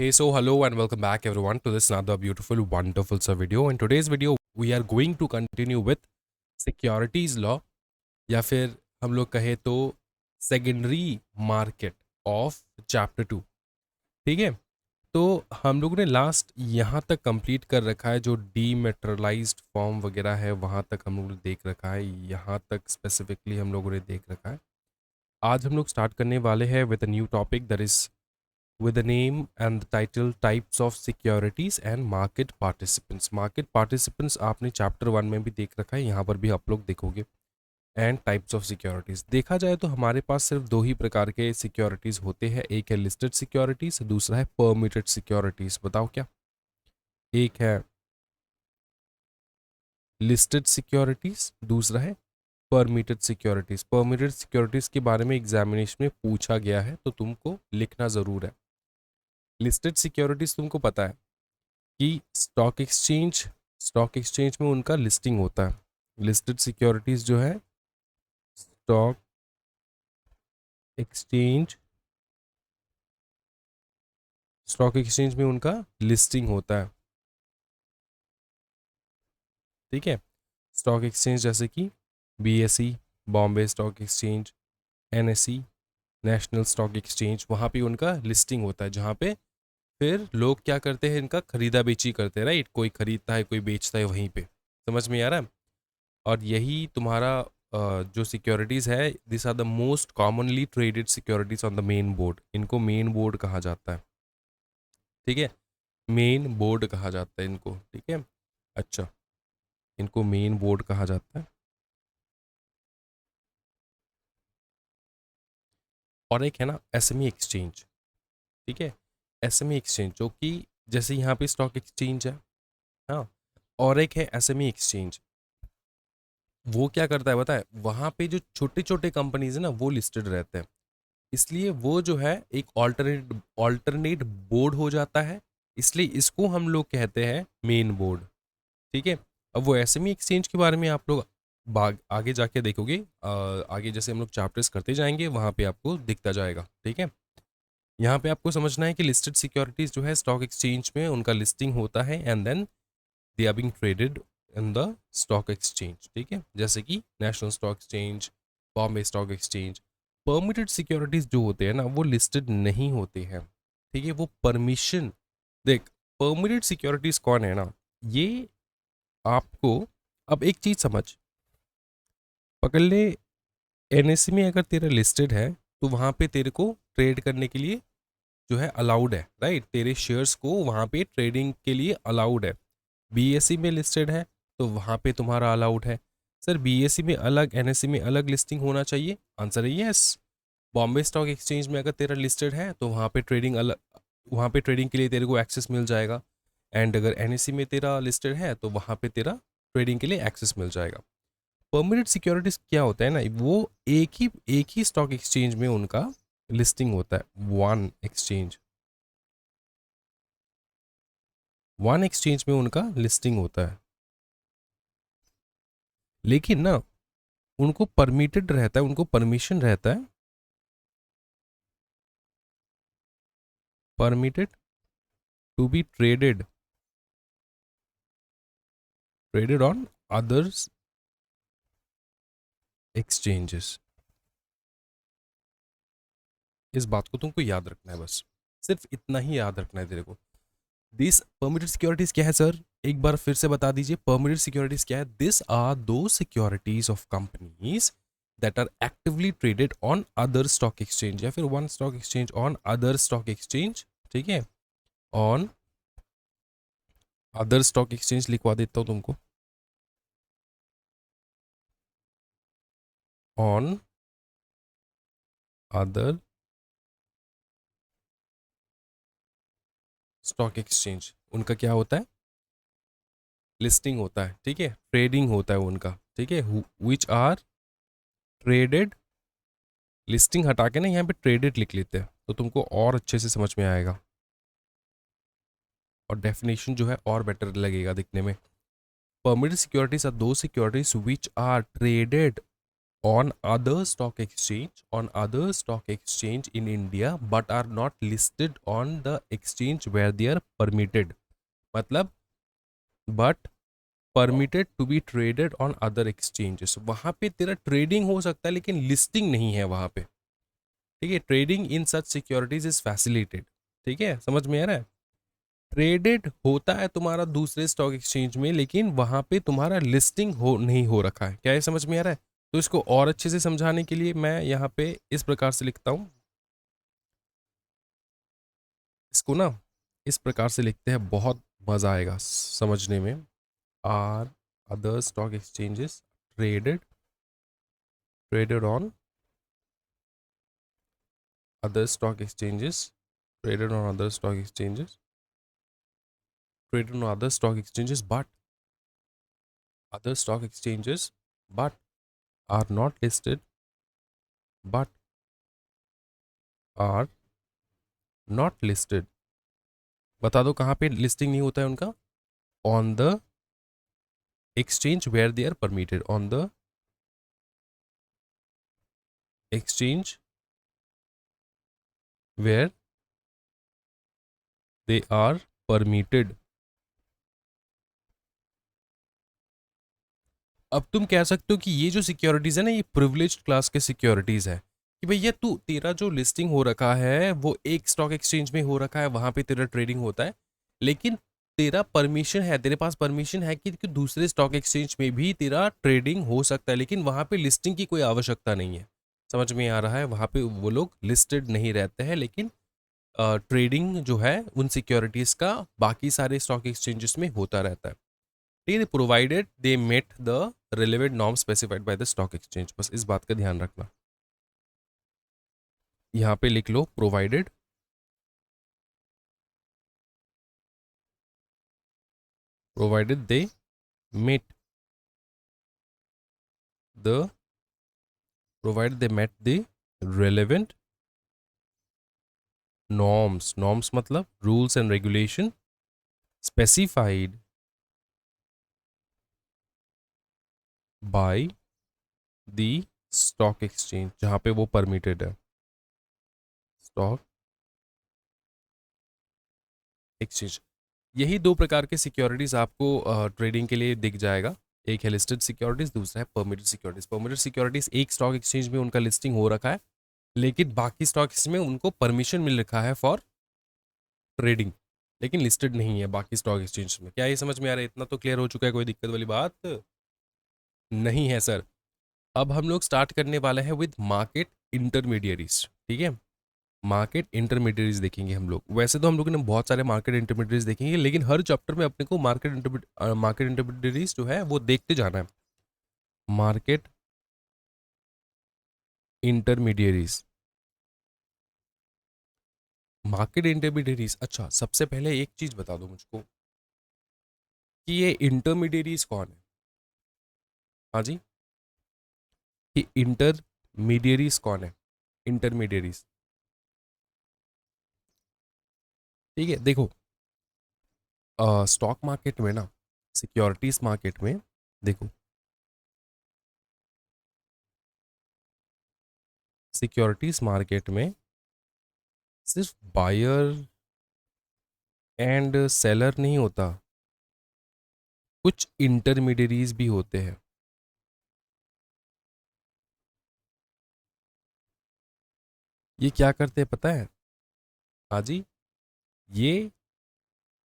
Hey, so hello and welcome back everyone to this another beautiful, wonderful video. In today's video, we are going to continue with securities law या फिर हम लोग कहे तो secondary market of chapter 2। ठीक है, तो हम लोगों ने लास्ट यहाँ तक कंप्लीट कर रखा है, जो डीमेटेरियलाइज्ड फॉर्म वगैरह है वहाँ तक हम लोगों ने देख रखा है, यहाँ तक स्पेसिफिकली हम लोगों ने देख रखा है। आज हम लोग स्टार्ट करने वाले हैं with a new topic that is with the name and the title types of securities and market participants. Market participants आपने चैप्टर 1 में भी देख रखा है, यहाँ पर भी आप लोग देखोगे। एंड टाइप्स ऑफ सिक्योरिटीज देखा जाए तो हमारे पास सिर्फ दो ही प्रकार के सिक्योरिटीज होते हैं, एक है लिस्टेड सिक्योरिटीज, दूसरा है परमिटेड सिक्योरिटीज। बताओ क्या? एक है लिस्टेड सिक्योरिटीज, दूसरा है परमिटेड सिक्योरिटीज। परमिटेड सिक्योरिटीज के बारे में एग्जामिनेशन में पूछा गया है तो तुमको लिखना जरूर है। लिस्टेड सिक्योरिटीज तुमको पता है कि स्टॉक एक्सचेंज में उनका लिस्टिंग होता है। लिस्टेड सिक्योरिटीज जो है स्टॉक एक्सचेंज में उनका लिस्टिंग होता है। ठीक है, स्टॉक एक्सचेंज जैसे कि BSE, Bombay stock exchange, NSE, national stock exchange, वहाँ पे उनका लिस्टिंग होता है, जहाँ पे फिर लोग क्या करते हैं, इनका खरीदा बेची करते हैं। राइट, कोई खरीदता है कोई बेचता है वहीं पे। समझ में आ रहा है? और यही तुम्हारा जो सिक्योरिटीज़ है, this are the most commonly traded securities on the main board. इनको मेन बोर्ड कहा जाता है। ठीक है, मेन बोर्ड कहा जाता है इनको। ठीक है, अच्छा, इनको मेन बोर्ड कहा जाता है। और एक है ना एसएमई एक्सचेंज। ठीक है, एसएमई एक्सचेंज जो कि जैसे यहाँ पे स्टॉक एक्सचेंज है, हाँ, और एक है एसएमई एक्सचेंज। वो क्या करता है पता है, वहाँ पे जो छोटे छोटे कंपनीज है ना वो लिस्टेड रहते हैं, इसलिए वो जो है एक ऑल्टरनेट बोर्ड हो जाता है, इसलिए इसको हम लोग कहते हैं मेन बोर्ड। ठीक है, अब वो एसएमई एक्सचेंज के बारे में आप लोग आगे जाके देखोगे, आगे जैसे हम लोग चैप्टर्स करते जाएंगे वहाँ पे आपको दिखता जाएगा। ठीक है, यहाँ पे आपको समझना है कि लिस्टेड सिक्योरिटीज जो है स्टॉक एक्सचेंज में उनका लिस्टिंग होता है and then they are being traded in the stock exchange. ठीक है, जैसे कि national stock exchange, Bombay stock exchange. Permitted securities जो होते हैं ना वो लिस्टेड नहीं होते हैं। ठीक है, वो परमिशन, देख, परमिटेड सिक्योरिटीज कौन है ना, ये आपको अब एक चीज समझ, पकड़ ले, एनएससी में अगर तेरा लिस्टेड है तो वहां पे तेरे को ट्रेड करने के लिए जो है अलाउड है। राइट, तेरे शेयर्स को वहां पे ट्रेडिंग के लिए अलाउड है। बीएसई में लिस्टेड है तो वहां पे तुम्हारा अलाउड है। सर बीएसई में अलग, एनएससी में अलग लिस्टिंग होना चाहिए? आंसर है यस। बॉम्बे स्टॉक एक्सचेंज में अगर तेरा लिस्टेड है तो वहाँ पे ट्रेडिंग अलग, वहाँ पे ट्रेडिंग के लिए तेरे को एक्सेस मिल जाएगा। एंड अगर एनएससी में तेरा लिस्टेड है तो वहाँ पे तेरा ट्रेडिंग के लिए एक्सेस मिल जाएगा। परमिटेड सिक्योरिटीज क्या होता है ना, वो एक ही स्टॉक एक्सचेंज में उनका लिस्टिंग होता है। वन एक्सचेंज में उनका लिस्टिंग होता है, लेकिन ना उनको परमिटेड रहता है, उनको परमिशन रहता है, permitted to be traded on others exchanges. इस बात को तुमको याद रखना है, बस सिर्फ इतना ही याद रखना है तेरे को। दिस परमिटेड सिक्योरिटीज क्या है सर, एक बार फिर से बता दीजिए, परमिटेड सिक्योरिटीज क्या है? This are those securities of companies that are actively traded on other stock exchange, या फिर one stock exchange on other stock exchange. ठीक है, ऑन अदर स्टॉक एक्सचेंज लिखवा देता हूं तुमको, ऑन अदर स्टॉक एक्सचेंज उनका क्या होता है? लिस्टिंग होता है। ठीक है, ट्रेडिंग होता है उनका। ठीक है, विच आर ट्रेडेड, लिस्टिंग हटा के ना यहाँ पे ट्रेडेड लिख लेते हैं तो तुमको और अच्छे से समझ में आएगा और डेफिनेशन जो है और बेटर लगेगा दिखने में। Permitted securities are those securities which are traded on other stock exchange in India but are not listed on the exchange where they are permitted. मतलब but permitted to be traded on other exchanges. वहां पे तेरा trading हो सकता है लेकिन listing नहीं है वहां पे. ठीक है, trading in such securities is facilitated. ठीक है, समझ में आ रहा है. ट्रेडेड होता है तुम्हारा दूसरे स्टॉक एक्सचेंज में लेकिन वहां पे तुम्हारा लिस्टिंग हो नहीं हो रखा है. क्या ये समझ में आ रहा है? तो इसको और अच्छे से समझाने के लिए मैं यहाँ पे इस प्रकार से लिखता हूँ. इसको ना इस प्रकार से लिखते हैं, बहुत मजा आएगा समझने में. Are other stock exchanges traded on other stock exchanges traded on other stock exchanges traded on other stock exchanges but other stock exchanges but are not listed but are not listed. बता दो कहाँ पे listing नहीं होता है उनका. On the exchange where they are permitted. On the exchange where they are permitted. अब तुम कह सकते हो कि ये जो सिक्योरिटीज है ना, ये प्रिविलेज्ड क्लास के सिक्योरिटीज है कि भैया तू तेरा जो लिस्टिंग हो रखा है वो एक स्टॉक एक्सचेंज में हो रखा है, वहां पे तेरा ट्रेडिंग होता है, लेकिन तेरा परमिशन है, तेरे पास परमिशन है कि दूसरे स्टॉक एक्सचेंज में भी तेरा ट्रेडिंग हो सकता है, लेकिन वहां पे लिस्टिंग की कोई आवश्यकता नहीं है. समझ में आ रहा है? वहां पे वो लोग लिस्टेड नहीं रहते हैं, लेकिन ट्रेडिंग जो है उन सिक्योरिटीज का बाकी सारे स्टॉक एक्सचेंजेस में होता रहता है. ठीक है, provided they met the relevant norm specified by the stock exchange. बस इस बात का ध्यान रखना. यहां पे लिख लो provided they met the provided they met the relevant norms मतलब rules and regulation specified by the stock exchange जहां पे वो permitted है. Stock exchange. यही दो प्रकार के सिक्योरिटीज आपको ट्रेडिंग के लिए दिख जाएगा. एक है लिस्टेड सिक्योरिटीज, दूसरा है परमिटेड सिक्योरिटीज. परमिटेड सिक्योरिटीज एक स्टॉक एक्सचेंज में उनका लिस्टिंग हो रखा है, लेकिन बाकी स्टॉक एक्सचेंज में उनको परमिशन मिल रखा है फॉर ट्रेडिंग, लेकिन लिस्टेड नहीं है बाकी स्टॉक एक्सचेंज में. क्या ये समझ में आ रहा है? इतना तो क्लियर हो चुका है, कोई दिक्कत वाली बात नहीं है सर. अब हम लोग स्टार्ट करने वाले हैं विद मार्केट इंटरमीडियरीज. ठीक है, मार्केट इंटरमीडियरीज देखेंगे हम लोग. वैसे तो हम लोगों ने बहुत सारे मार्केट इंटरमीडियरीज देखेंगे, लेकिन हर चैप्टर में अपने को मार्केट इंटरमीडियरीज जो है वो देखते जाना है. Market intermediaries. Market intermediaries. अच्छा, सबसे पहले एक चीज बता दो मुझको कि ये इंटरमीडियरीज कौन है. हाँ जी, ये इंटरमीडियरीज कौन है? इंटरमीडियरीज. ठीक है, देखो स्टॉक मार्केट में ना, सिक्योरिटीज मार्केट में देखो, सिक्योरिटीज मार्केट में सिर्फ बायर एंड सेलर नहीं होता, कुछ इंटरमीडियरीज भी होते हैं. ये क्या करते हैं पता है? हाँ जी, ये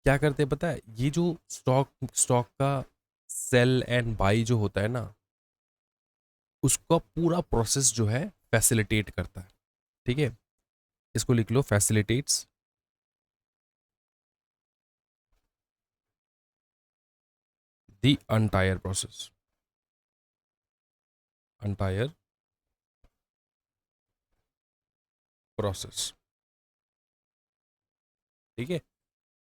क्या करते हैं पता है? ये जो स्टॉक का सेल एंड बाई जो होता है ना, उसका पूरा प्रोसेस जो है फैसिलिटेट करता है. ठीक है, इसको लिख लो, facilitates the entire process. Entire process. ठीक है,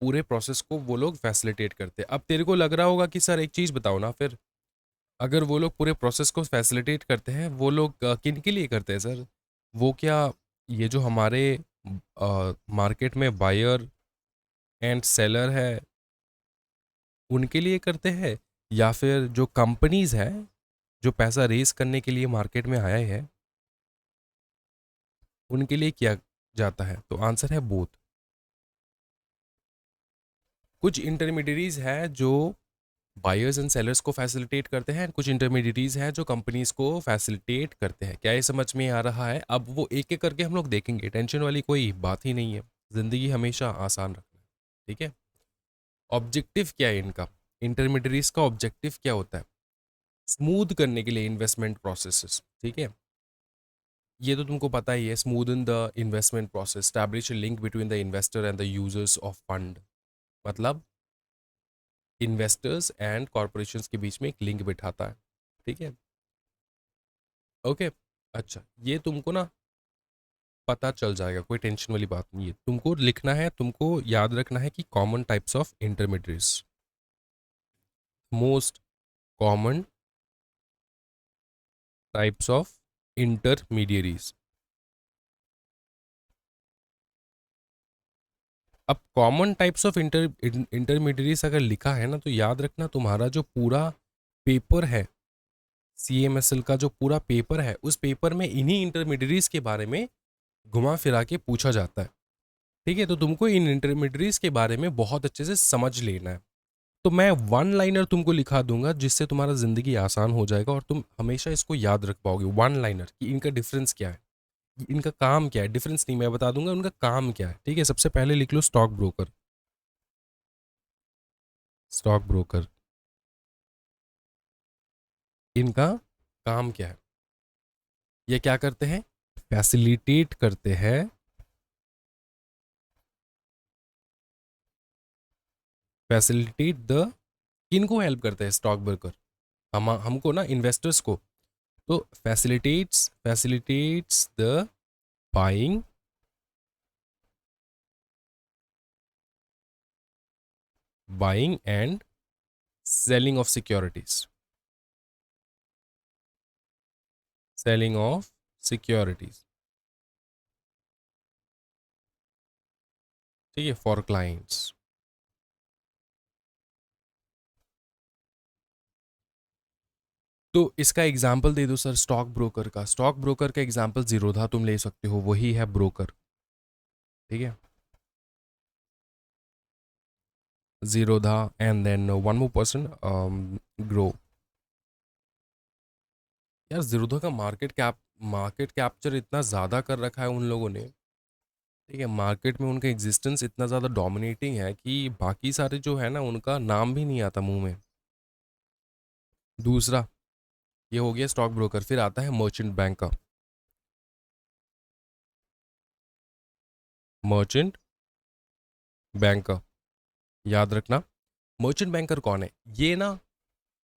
पूरे प्रोसेस को वो लोग फैसिलिटेट करते हैं. अब तेरे को लग रहा होगा कि सर एक चीज बताओ ना, फिर अगर वो लोग पूरे प्रोसेस को फैसिलिटेट करते हैं, वो लोग किन के लिए करते हैं सर? वो क्या ये जो हमारे मार्केट में बायर एंड सेलर है उनके लिए करते हैं, या फिर जो कंपनीज हैं जो पैसा रेज करने के लिए मार्केट में आया है उनके लिए किया जाता है? तो आंसर है बोथ। कुछ इंटरमीडियरीज है जो बायर्स एंड सेलर्स को फैसिलिटेट करते हैं, कुछ इंटरमीडियरीज हैं जो कंपनीज को फैसिलिटेट करते हैं। क्या ये समझ में आ रहा है? अब वो एक एक करके हम लोग देखेंगे, टेंशन वाली कोई बात ही नहीं है, जिंदगी हमेशा आसान रखना है, ठीक है। ऑब्जेक्टिव क्या है इनका? इंटरमीडियरीज का ऑब्जेक्टिव क्या होता है? स्मूथ करने के लिए इन्वेस्टमेंट प्रोसेसेस, ठीक है। ये तो तुमको पता ही है, smoothen the investment process, establish link between the investor and the users of fund. मतलब इन्वेस्टर्स एंड कॉरपोरेशंस के बीच में एक लिंक बिठाता है, ठीक है। ओके, अच्छा, ये तुमको ना पता चल जाएगा, कोई टेंशन वाली बात नहीं है। तुमको लिखना है, तुमको याद रखना है कि common types of intermediates, most common types of intermediaries. अब कॉमन टाइप्स ऑफ इंटरमीडियरीज अगर लिखा है ना, तो याद रखना तुम्हारा जो पूरा पेपर है, CMSL का जो पूरा पेपर है, उस पेपर में इन्हीं इंटरमीडियरीज के बारे में घुमा फिरा के पूछा जाता है, ठीक है। तो तुमको इन इंटरमीडियरीज के बारे में बहुत अच्छे से समझ लेना है। तो मैं वन लाइनर तुमको लिखा दूंगा जिससे तुम्हारा जिंदगी आसान हो जाएगा और तुम हमेशा इसको याद रख पाओगे। वन लाइनर कि इनका डिफरेंस क्या है, इनका काम क्या है, डिफरेंस नहीं मैं बता दूंगा, उनका काम क्या है, ठीक है। सबसे पहले लिख लो स्टॉक ब्रोकर। स्टॉक ब्रोकर, इनका काम क्या है? ये क्या करते हैं? फैसिलिटेट करते हैं, फैसिलिटेट द, किनको हेल्प करते हैं स्टॉक ब्रोकर? हमको ना, इन्वेस्टर्स को। तो facilitates the buying and selling of securities, selling of securities, ठीक है, फॉर क्लाइंट्स। तो इसका एग्जाम्पल दे दो सर स्टॉक ब्रोकर का। स्टॉक ब्रोकर का एग्जाम्पल जीरोधा तुम ले सकते हो, वही है ब्रोकर, ठीक है। Zerodha and then one more person, Groww. यार जीरोधा का मार्केट कैप्चर इतना ज़्यादा कर रखा है उन लोगों ने, ठीक है। मार्केट में उनका एग्जिस्टेंस इतना ज़्यादा डोमिनेटिंग है कि बाकी सारे जो है ना, उनका नाम भी नहीं आता मुंह में। दूसरा ये हो गया स्टॉक ब्रोकर, फिर आता है मर्चेंट बैंकर। मर्चेंट बैंकर, याद रखना, मर्चेंट बैंकर कौन है? ये ना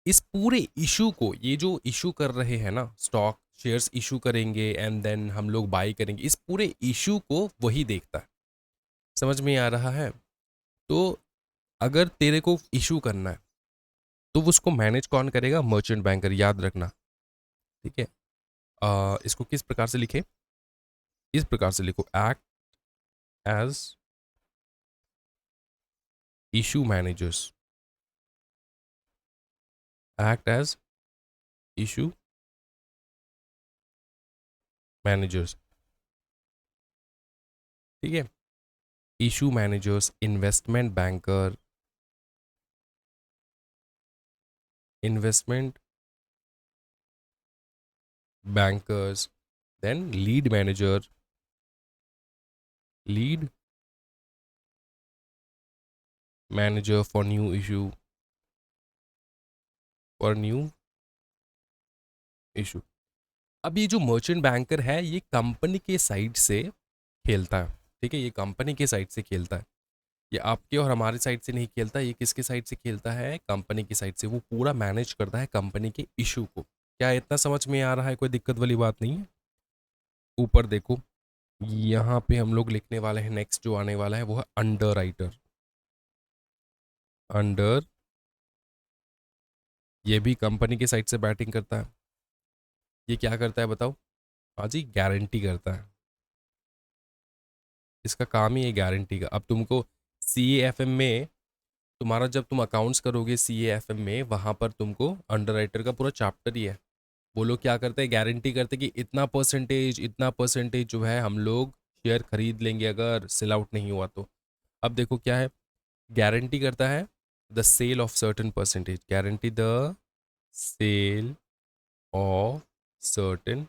इस पूरे इशू को, ये जो इशू कर रहे हैं ना, स्टॉक शेयर्स इशू करेंगे एंड देन हम लोग बाई करेंगे, इस पूरे इशू को वही देखता है। समझ में आ रहा है? तो अगर तेरे को इशू करना है तो उसको मैनेज कौन करेगा? मर्चेंट बैंकर, याद रखना, ठीक है। इसको किस प्रकार से लिखे? इस प्रकार से लिखो, act as issue managers, act as issue managers, ठीक है। Issue managers, investment banker, investment bankers, then lead manager, lead manager for new issue, for new issue. अब ये जो मर्चेंट बैंकर है, ये कंपनी के साइड से खेलता है, ठीक है। ये कंपनी के साइड से खेलता है, ये आपके और हमारे साइड से नहीं खेलता। ये किसके साइड से खेलता है? कंपनी की साइड से। वो पूरा मैनेज करता है कंपनी के इशू को। क्या इतना समझ में आ रहा है? कोई दिक्कत वाली बात नहीं है। ऊपर देखो, यहाँ पे हम लोग लिखने वाले हैं, नेक्स्ट जो आने वाला है वो है अंडर राइटर। अंडर, ये भी कंपनी के साइड से बैटिंग करता है। ये क्या करता है बताओ? हाँ जी, गारंटी करता है। इसका काम ही है गारंटी का। अब तुमको CAFM में, तुम्हारा जब तुम अकाउंट्स करोगे CAFM में, वहाँ पर तुमको अंडरराइटर का पूरा चैप्टर ही है, वो लोग क्या करते हैं, गारंटी करते हैं कि इतना परसेंटेज जो है हम लोग शेयर खरीद लेंगे अगर सेल आउट नहीं हुआ तो। अब देखो क्या है, गारंटी करता है the sale of certain percentage, guarantee the sale of certain,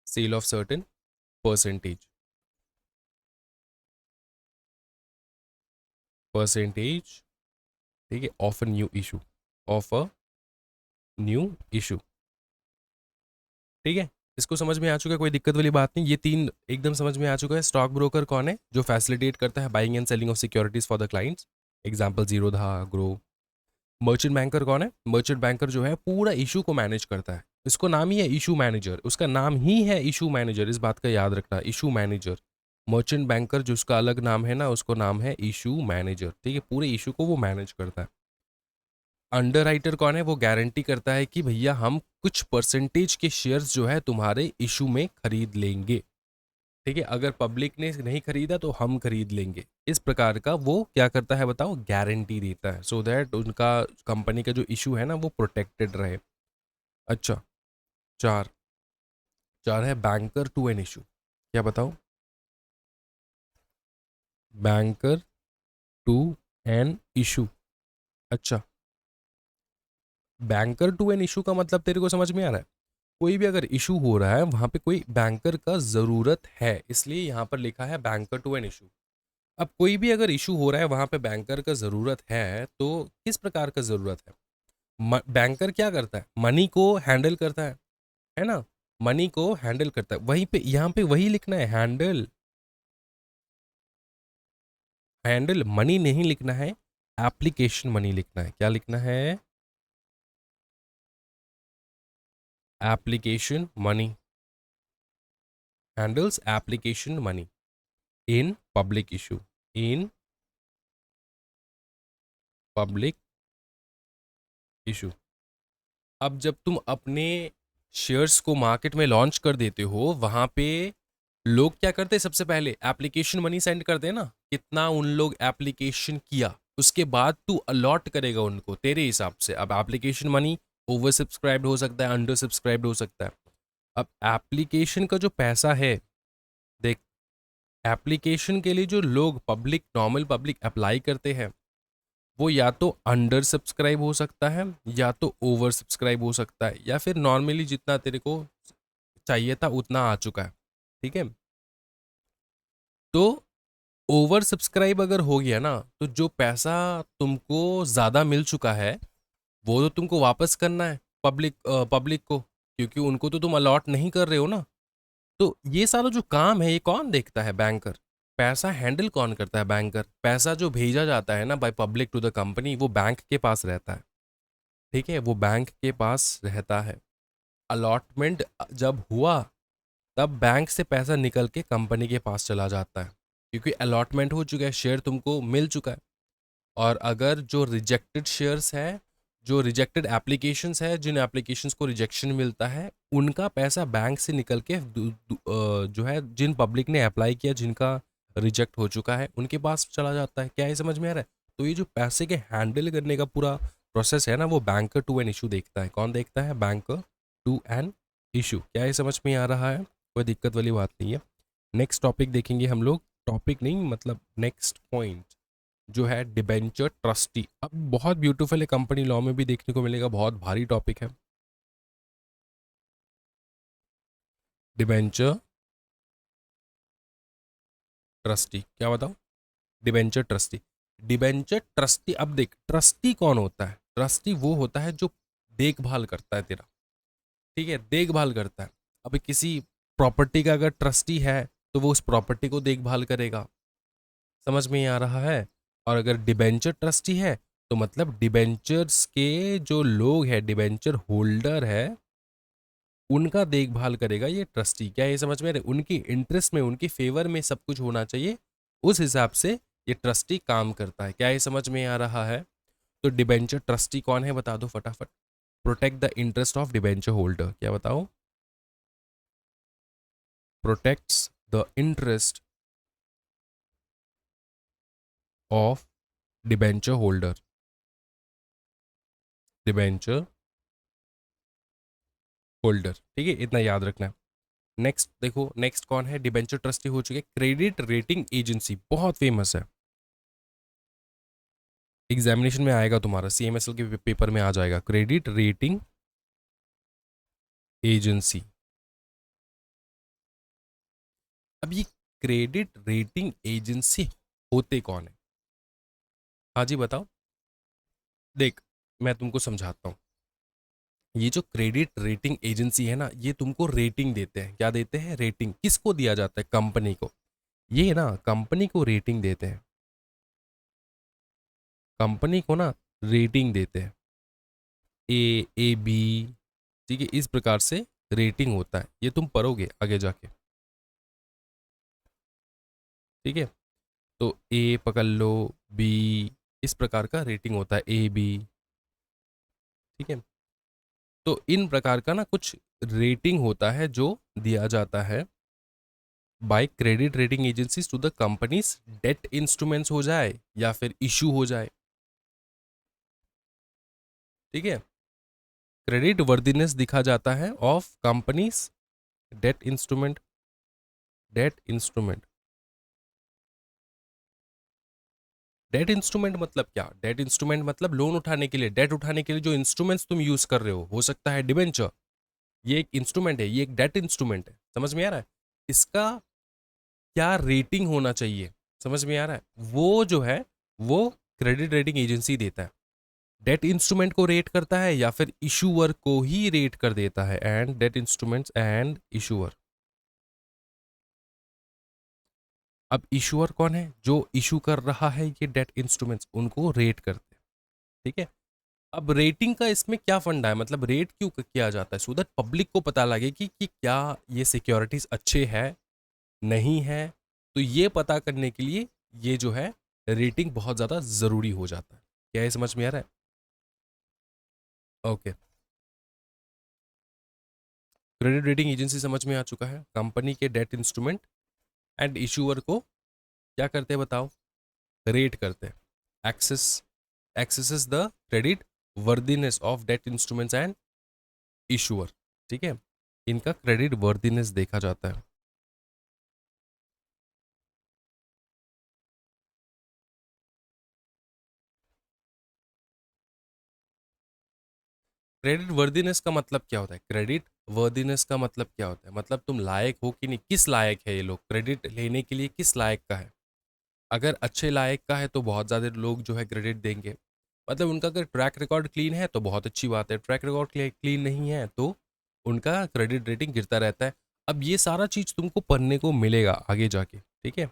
sale of certain percentage, percentage, ठीक है, of a new issue, of a new issue, ठीक है। इसको समझ में आ चुका है, कोई दिक्कत वाली बात नहीं, ये तीन एकदम समझ में आ चुका है। स्टॉक ब्रोकर कौन है, जो फैसिलिटेट करता है buying and selling of securities for the clients, example Zerodha, grow. Merchant banker कौन है, मर्चेंट बैंकर जो है पूरा इशू को मैनेज करता है, इसको नाम ही है इशू मैनेजर, उसका नाम ही है इशू मैनेजर, इस बात का याद रखना, इशू मैनेजर। मर्चेंट बैंकर जो उसका अलग नाम है ना, उसको नाम है इशू मैनेजर, ठीक है, पूरे इशू को वो मैनेज करता है। अंडरराइटर कौन है, वो गारंटी करता है कि भैया हम कुछ परसेंटेज के शेयर्स जो है तुम्हारे इशू में खरीद लेंगे, ठीक है, अगर पब्लिक ने नहीं खरीदा तो हम खरीद लेंगे, इस प्रकार का वो क्या करता है बताओ, गारंटी देता है, सो दैट उनका कंपनी का जो इशू है ना वो प्रोटेक्टेड रहे। अच्छा, चार, चार है बैंकर टू एन इशू, क्या बताओ, बैंकर टू एन इशू। अच्छा, बैंकर टू एन इशू का मतलब तेरे को समझ में आ रहा है, कोई भी अगर इशू हो रहा है वहां पे कोई बैंकर का जरूरत है, इसलिए यहां पर लिखा है बैंकर टू एन इशू। अब कोई भी अगर इशू हो रहा है वहां पे बैंकर का जरूरत है, तो किस प्रकार का जरूरत है, बैंकर क्या करता है, मनी को हैंडल करता है ना, मनी को हैंडल करता है, वहीं पे यहां पे वही लिखना है, हैंडल, हैंडल मनी नहीं लिखना है, एप्लीकेशन मनी लिखना है, क्या लिखना है, application money, handles application money in public issue, in public issue. अब जब तुम अपने शेयर्स को मार्केट में लॉन्च कर देते हो, वहां पे लोग क्या करते हैं, सबसे पहले एप्लीकेशन मनी सेंड करते हैं ना, कितना उन लोग एप्लीकेशन किया, उसके बाद तू अलॉट करेगा उनको तेरे हिसाब से। अब एप्लीकेशन मनी ओवर सब्सक्राइब्ड हो सकता है, अंडर सब्सक्राइब्ड हो सकता है। अब एप्लीकेशन का जो पैसा है, देख, एप्लीकेशन के लिए जो लोग पब्लिक, नॉर्मल पब्लिक अप्लाई करते हैं, वो या तो अंडर सब्सक्राइब हो सकता है, या तो ओवर सब्सक्राइब हो सकता है, या फिर नॉर्मली जितना तेरे को चाहिए था उतना आ चुका है, ठीक है। तो ओवर सब्सक्राइब अगर हो गया ना, तो जो पैसा तुमको ज़्यादा मिल चुका है वो तो तुमको वापस करना है पब्लिक को, क्योंकि उनको तो तुम अलॉट नहीं कर रहे हो ना। तो ये सारा जो काम है ये कौन देखता है, बैंकर। पैसा हैंडल कौन करता है, बैंकर। पैसा जो भेजा जाता है ना by public to the company, वो बैंक के पास रहता है, ठीक है, वो बैंक के पास रहता है। अलॉटमेंट जब हुआ तब बैंक से पैसा निकल के कंपनी के पास चला जाता है, क्योंकि अलॉटमेंट हो चुका है, शेयर तुमको मिल चुका है। और अगर जो रिजेक्टेड शेयर्स है, जो रिजेक्टेड एप्लीकेशंस है, जिन एप्लीकेशंस को रिजेक्शन मिलता है, उनका पैसा बैंक से निकल के जो है जिन पब्लिक ने अप्लाई किया, जिनका रिजेक्ट हो चुका है, उनके पास चला जाता है। क्या ये समझ में आ रहा है। तो ये जो पैसे के हैंडल करने का पूरा प्रोसेस है ना, वो बैंकर टू एन इशू देखता है। कौन देखता है, बैंकर टू एन इशू। क्या ये समझ में आ रहा है, कोई दिक्कत वाली बात नहीं है। नेक्स्ट टॉपिक देखेंगे हम लोग, टॉपिक नहीं मतलब नेक्स्ट पॉइंट जो है डिबेंचर ट्रस्टी। अब बहुत ब्यूटीफुल है, कंपनी लॉ में भी देखने को मिलेगा, बहुत भारी टॉपिक है। डिबेंचर ट्रस्टी, क्या बताओ, डिबेंचर ट्रस्टी। डिबेंचर ट्रस्टी, अब देख ट्रस्टी कौन होता है, ट्रस्टी वो होता है जो देखभाल करता है तेरा, ठीक है, देखभाल करता है। अभी किसी प्रॉपर्टी का अगर ट्रस्टी है तो वो उस प्रॉपर्टी को देखभाल करेगा, समझ में ही आ रहा है। और अगर डिबेंचर ट्रस्टी है तो मतलब डिबेंचर्स के जो लोग हैं, डिबेंचर होल्डर है, उनका देखभाल करेगा ये ट्रस्टी। क्या ये समझ में आ रहा है, उनकी इंटरेस्ट में, उनके फेवर में सब कुछ होना चाहिए, उस हिसाब से ये ट्रस्टी काम करता है। क्या ये समझ में आ रहा है। तो डिबेंचर ट्रस्टी कौन है बता दो फटाफट। Protect the interest of debenture holder, क्या बताओ, protects the interest of debenture holder, debenture holder. ठीक है, इतना याद रखना है। नेक्स्ट देखो, नेक्स्ट कौन है? डिबेंचर ट्रस्टी हो चुके। क्रेडिट रेटिंग एजेंसी बहुत फेमस है, एग्जामिनेशन में आएगा तुम्हारा, सीएमएसएल के पेपर में आ जाएगा, क्रेडिट रेटिंग एजेंसी। अब ये क्रेडिट रेटिंग एजेंसी होते कौन है? हाँ जी बताओ। देख, मैं तुमको समझाता हूँ। ये जो क्रेडिट रेटिंग एजेंसी है ना, ये तुमको रेटिंग देते हैं। क्या देते हैं? रेटिंग। किसको दिया जाता है? कंपनी को। ये ना कंपनी को रेटिंग देते हैं, कंपनी को ना रेटिंग देते हैं, ए बी। ठीक है, इस प्रकार से रेटिंग होता है, ये तुम पढ़ोगे आगे जाके। ठीक है, तो ए पकड़ लो, बी, इस प्रकार का रेटिंग होता है, ए बी। ठीक है, तो इन प्रकार का ना कुछ रेटिंग होता है जो दिया जाता है by credit rating agencies to the companies debt instruments हो जाए या फिर इशू हो जाए। ठीक है, क्रेडिट वर्दीनेस दिखा जाता है of companies debt instrument, debt instrument. Debt instrument मतलब क्या? डेट इंस्ट्रूमेंट मतलब लोन उठाने के लिए, डेट उठाने के लिए जो इंस्ट्रूमेंट्स तुम यूज कर रहे हो सकता है डिबेंचर, ये एक इंस्ट्रूमेंट है, ये एक डेट इंस्ट्रूमेंट है। समझ में आ रहा है? इसका क्या रेटिंग होना चाहिए, समझ में आ रहा है? वो जो है वो क्रेडिट रेटिंग एजेंसी देता है। डेट इंस्ट्रूमेंट को रेट करता है या फिर इशूअर को ही रेट कर देता है। And date instruments and issuer. अब इशूअर कौन है? जो इशू कर रहा है ये डेट इंस्ट्रूमेंट्स, उनको रेट करते हैं। ठीक है, अब रेटिंग का इसमें क्या फंडा है, मतलब रेट क्यों किया जाता है? सो दैट पब्लिक को पता लगे कि क्या ये सिक्योरिटीज अच्छे है नहीं है। तो ये पता करने के लिए ये जो है रेटिंग बहुत ज़्यादा ज़रूरी हो जाता है। क्या ये समझ में आ रहा है? ओके, क्रेडिट रेटिंग एजेंसी समझ में आ चुका है। कंपनी के डेट इंस्ट्रूमेंट एंड इशूअर को क्या करते हैं बताओ? रेट करते हैं। Assess, assesses the creditworthiness of debt instruments and issuer. ठीक है, इनका क्रेडिट वर्दीनेस देखा जाता है। क्रेडिट वर्दीनेस का मतलब क्या होता है? क्रेडिट वर्दीनेस का मतलब क्या होता है? मतलब तुम लायक हो कि नहीं, किस लायक है ये लोग, क्रेडिट लेने के लिए किस लायक का है। अगर अच्छे लायक का है तो बहुत ज़्यादा लोग जो है क्रेडिट देंगे। मतलब उनका अगर ट्रैक रिकॉर्ड क्लीन है तो बहुत अच्छी बात है, ट्रैक रिकॉर्ड क्लीन नहीं है तो उनका क्रेडिट रेटिंग गिरता रहता है। अब ये सारा चीज़ तुमको पढ़ने को मिलेगा आगे जाके। ठीक है,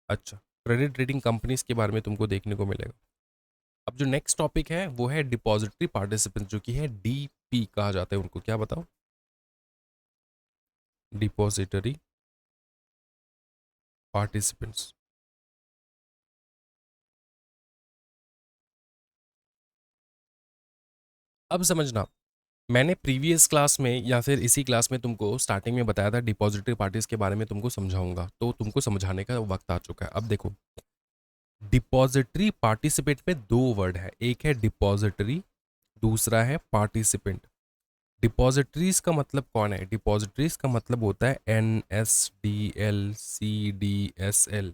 अच्छा, क्रेडिट रेटिंग कंपनीज के बारे में तुमको देखने को मिलेगा। अब जो नेक्स्ट टॉपिक है वो है डिपॉजिटरी पार्टिसिपेंट, जो कि है डीपी कहा जाता है उनको। क्या बताओ? Depository participants. अब समझना, मैंने प्रीवियस क्लास में या फिर इसी क्लास में तुमको स्टार्टिंग में बताया था डिपॉजिटरी पार्टीज के बारे में तुमको समझाऊंगा, तो तुमको समझाने का वक्त आ चुका है। अब देखो, डिपॉजिटरी पार्टिसिपेंट में दो वर्ड है, एक है डिपॉजिटरी, दूसरा है पार्टिसिपेंट। डिपॉजिटरीज का मतलब कौन है? डिपॉजिटरीज का मतलब होता है NSDL CDSL।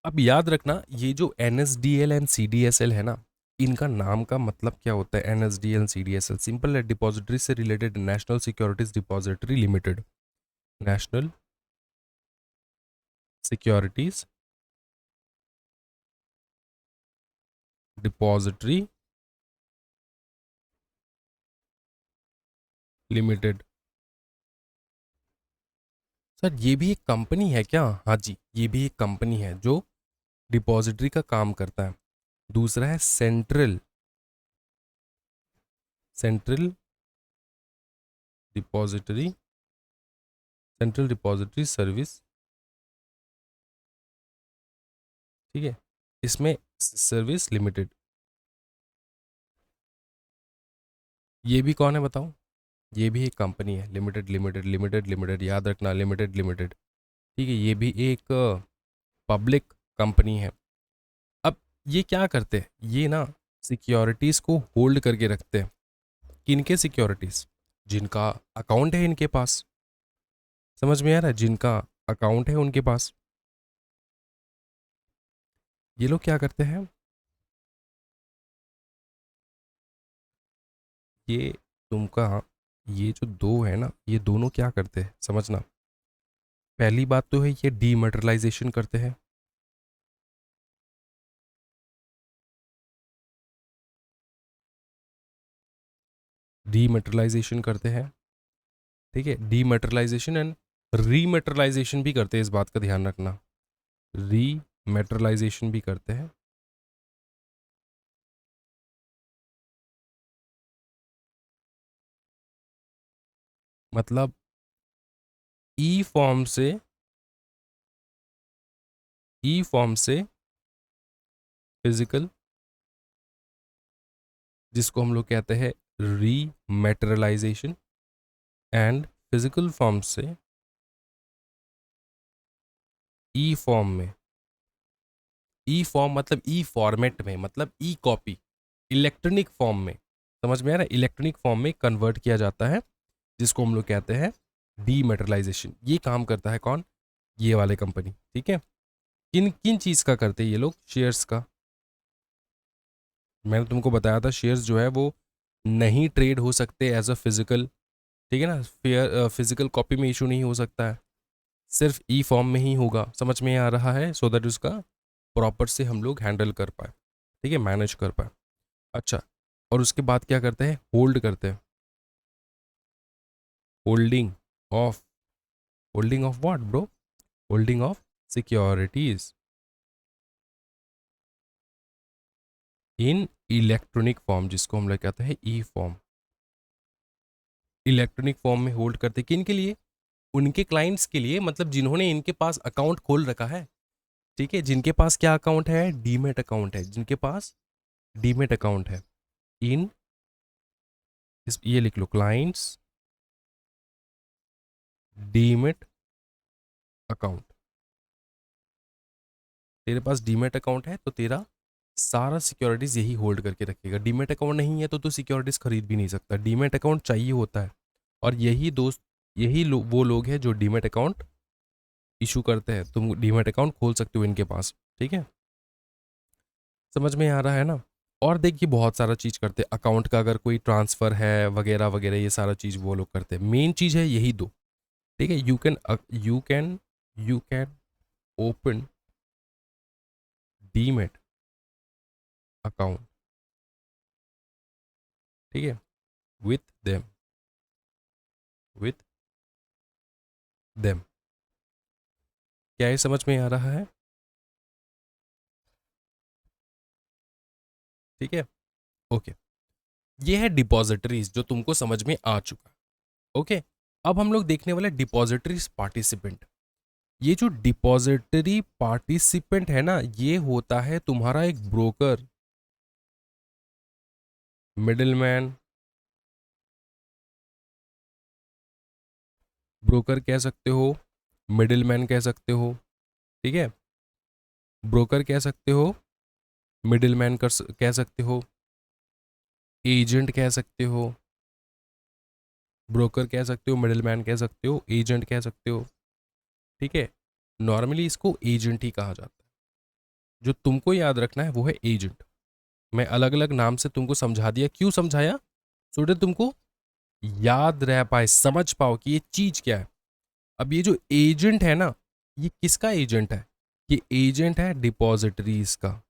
अब याद रखना, ये जो NSDL एंड CDSL है ना, इनका नाम का मतलब क्या होता है? NSDL CDSL सिंपल है, डिपॉजिटरी से related, national securities depository limited, national securities depository limited. Sir ये भी एक कंपनी है क्या? हाँ जी, ये भी एक कंपनी है जो डिपॉजिटरी का काम करता है। दूसरा है central, central depository, central depository service. ठीक है, इसमें सर्विस लिमिटेड। ये भी कौन है बताओ? ये भी एक कंपनी है, लिमिटेड लिमिटेड लिमिटेड लिमिटेड, याद रखना, लिमिटेड लिमिटेड। ठीक है, ये भी एक पब्लिक कंपनी है। अब ये क्या करते हैं? ये ना सिक्योरिटीज को होल्ड करके रखते हैं। किनके सिक्योरिटीज? जिनका अकाउंट है इनके पास। समझ में आ रहा है? जिनका अकाउंट है उनके पास ये लोग क्या करते हैं, ये तुमका ये जो दो है ना, ये दोनों क्या करते हैं समझना। पहली बात तो है ये डीमैटेरियलाइजेशन करते हैं। डीमैटेरियलाइजेशन करते हैं, ठीक है। डीमैटेरियलाइजेशन एंड रीमैटेरियलाइजेशन भी करते हैं, इस बात का ध्यान रखना। रीमैटेरियलाइजेशन भी करते हैं। मतलब ई फॉर्म से, ई फॉर्म से फिजिकल, जिसको हम लोग कहते हैं रीमैटेरियलाइजेशन, एंड फिजिकल फॉर्म से ई फॉर्म में। ई फॉर्म मतलब ई फॉर्मेट में, मतलब ई कॉपी, इलेक्ट्रॉनिक फॉर्म में। समझ में आ रहा है? इलेक्ट्रॉनिक फॉर्म में कन्वर्ट किया जाता है, जिसको हम लोग कहते हैं डीमैटेरियलाइजेशन। ये काम करता है कौन? ये वाले कंपनी, ठीक है। किन किन चीज़ का करते हैं ये लोग? शेयर्स का। मैंने तुमको बताया था शेयर्स जो है वो नहीं ट्रेड हो सकते एज अ फिजिकल, ठीक है ना। फिजिकल कॉपी में इशू नहीं हो सकता है, सिर्फ ई फॉर्म में ही होगा। समझ में आ रहा है? सो दैट उसका प्रॉपर से हम लोग हैंडल कर पाए, ठीक है, मैनेज कर पाए। अच्छा, और उसके बाद क्या करते हैं? होल्ड करते हैं। Holding of, holding of what bro? Holding of securities in electronic form, जिसको हम लोग कहते हैं ई फॉर्म। इलेक्ट्रॉनिक फॉर्म में होल्ड करते किन के लिए? उनके क्लाइंट्स के लिए, मतलब जिन्होंने इनके पास अकाउंट खोल रखा है, ठीक है। जिनके पास क्या अकाउंट है? डीमेट अकाउंट है। जिनके पास डीमेट अकाउंट है इन, ये लिख लो, क्लाइंट्स डीमेट अकाउंट। तेरे पास डीमेट अकाउंट है तो तेरा सारा सिक्योरिटीज यही होल्ड करके रखेगा। डीमेट अकाउंट नहीं है तो तू सिक्योरिटीज खरीद भी नहीं सकता। डीमेट अकाउंट चाहिए होता है, और यही दोस्त, यही वो लोग हैं जो डीमेट अकाउंट इशू करते हैं। तुम डीमेट अकाउंट खोल सकते हो इनके पास, ठीक है। समझ में आ रहा है ना? और देखिए बहुत सारा चीज़ करते हैं अकाउंट का, अगर कोई ट्रांसफ़र है वगैरह वगैरह, ये सारा चीज़ वो लोग करते हैं। मेन चीज़ है यही दो, ठीक है। You can open demat account, ठीक है, विथ देम, विथ देम। क्या ये समझ में आ रहा है? ठीक है, ओके। ये है डिपॉजिटरीज जो तुमको समझ में आ चुका, ओके। अब हम लोग देखने वाले डिपॉजिटरीज पार्टिसिपेंट। ये जो डिपॉजिटरी पार्टिसिपेंट है ना, ये होता है तुम्हारा एक ब्रोकर, मिडिलमैन। ब्रोकर कह सकते हो, मिडिलमैन कह सकते हो, ठीक है। ब्रोकर कह सकते हो, मिडिलमैन कह सकते हो, एजेंट कह सकते हो। ब्रोकर कह सकते हो, मिडिलमैन कह सकते हो, एजेंट कह सकते हो, ठीक है। नॉर्मली इसको एजेंट ही कहा जाता है। जो तुमको याद रखना है वो है एजेंट। मैं अलग अलग नाम से तुमको समझा दिया, क्यों समझाया? सो दैट तुमको याद रह पाए, समझ पाओ कि ये चीज क्या है। अब ये जो एजेंट है ना, ये किसका एजेंट है? ये एजेंट है डिपॉजिटरीज का।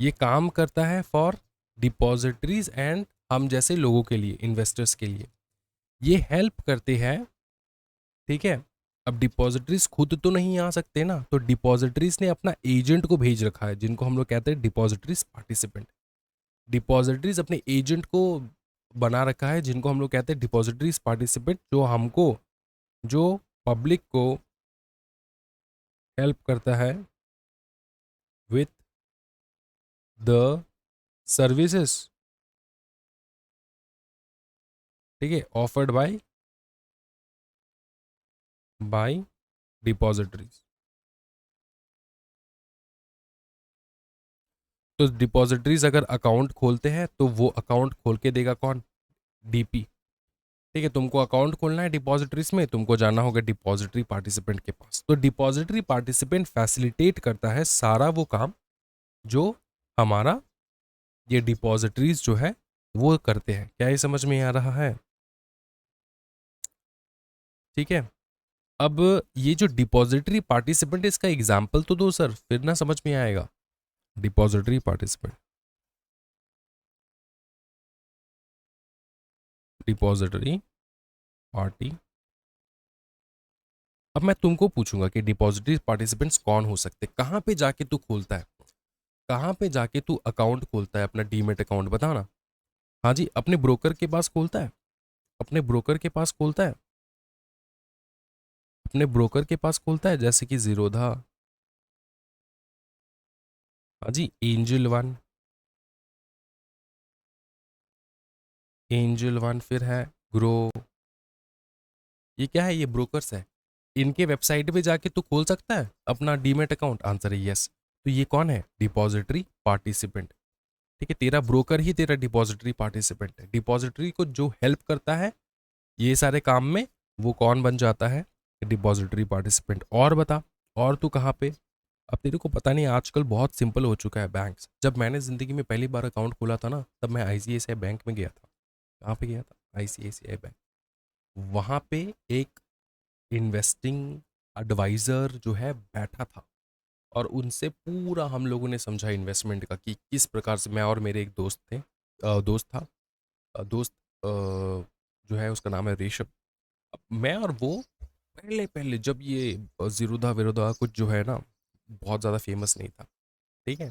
ये काम करता है फॉर डिपॉजिटरीज एंड हम जैसे लोगों के लिए, इन्वेस्टर्स के लिए ये हेल्प करते हैं, ठीक है। अब डिपॉजिटरीज खुद तो नहीं आ सकते ना, तो डिपॉजिटरीज ने अपना एजेंट को भेज रखा है, जिनको हम लोग कहते हैं डिपॉजिटरीज पार्टिसिपेंट। डिपॉजिटरीज अपने एजेंट को बना रखा है, जिनको हम लोग कहते हैं डिपॉजिटरीज पार्टिसिपेंट, जो हमको, जो पब्लिक को हेल्प करता है विथ द सर्विसेज, ठीक है, ऑफर्ड बाय डिपॉजिटरीज। तो डिपॉजिटरीज अगर अकाउंट खोलते हैं तो वो अकाउंट खोल के देगा कौन? डीपी। ठीक है, तुमको अकाउंट खोलना है डिपॉजिटरीज में, तुमको जाना होगा डिपॉजिटरी पार्टिसिपेंट के पास। तो डिपॉजिटरी पार्टिसिपेंट फैसिलिटेट करता है सारा वो काम जो हमारा ये डिपॉजिटरीज जो है वो करते हैं। क्या ये समझ में आ रहा है? ठीक है। अब ये जो डिपॉजिटरी पार्टिसिपेंट, इसका एग्जाम्पल तो दो सर, फिर ना समझ में आएगा। Depository participant, depository party. अब मैं तुमको पूछूंगा कि डिपॉजिटरी पार्टिसिपेंट्स कौन हो सकते, कहाँ पे जाके तू खोलता है, कहाँ पे जाके तू अकाउंट खोलता है अपना डीमेट अकाउंट, बताना। हाँ जी, अपने ब्रोकर के पास खोलता है, अपने ब्रोकर के पास खोलता है, अपने ब्रोकर के पास खोलता है, जैसे कि जीरोधा। हाँ जी, एंजल वन, एंजल वन फिर है ग्रो। ये क्या है? ये ब्रोकर्स है। इनके वेबसाइट पे जाके तू खोल सकता है अपना डीमेट अकाउंट, आंसर है यस। तो ये कौन है? Depository participant. ठीक है, तेरा ब्रोकर ही तेरा डिपॉजिटरी पार्टिसिपेंट है। डिपॉजिटरी को जो हेल्प करता है ये सारे काम में, वो कौन बन जाता है? Depository participant. और बता, और तू कहाँ पे? अब तेरे को पता नहीं, आजकल बहुत सिंपल हो चुका है बैंक्स। जब मैंने जिंदगी में पहली बार अकाउंट खोला था ना, तब मैं आईसीआईसीआई बैंक में गया था। कहाँ पे गया था? ICICI bank. वहाँ पे एक इन्वेस्टिंग एडवाइजर जो है बैठा था, और उनसे पूरा हम लोगों ने समझा इन्वेस्टमेंट का कि किस प्रकार से। मैं और मेरे एक दोस्त थे, दोस्त था, दोस्त जो है उसका नाम है ऋषभ। अब मैं और वो पहले पहले जब ये जीरोधा विरोधा कुछ जो है ना बहुत ज़्यादा फेमस नहीं था, ठीक है,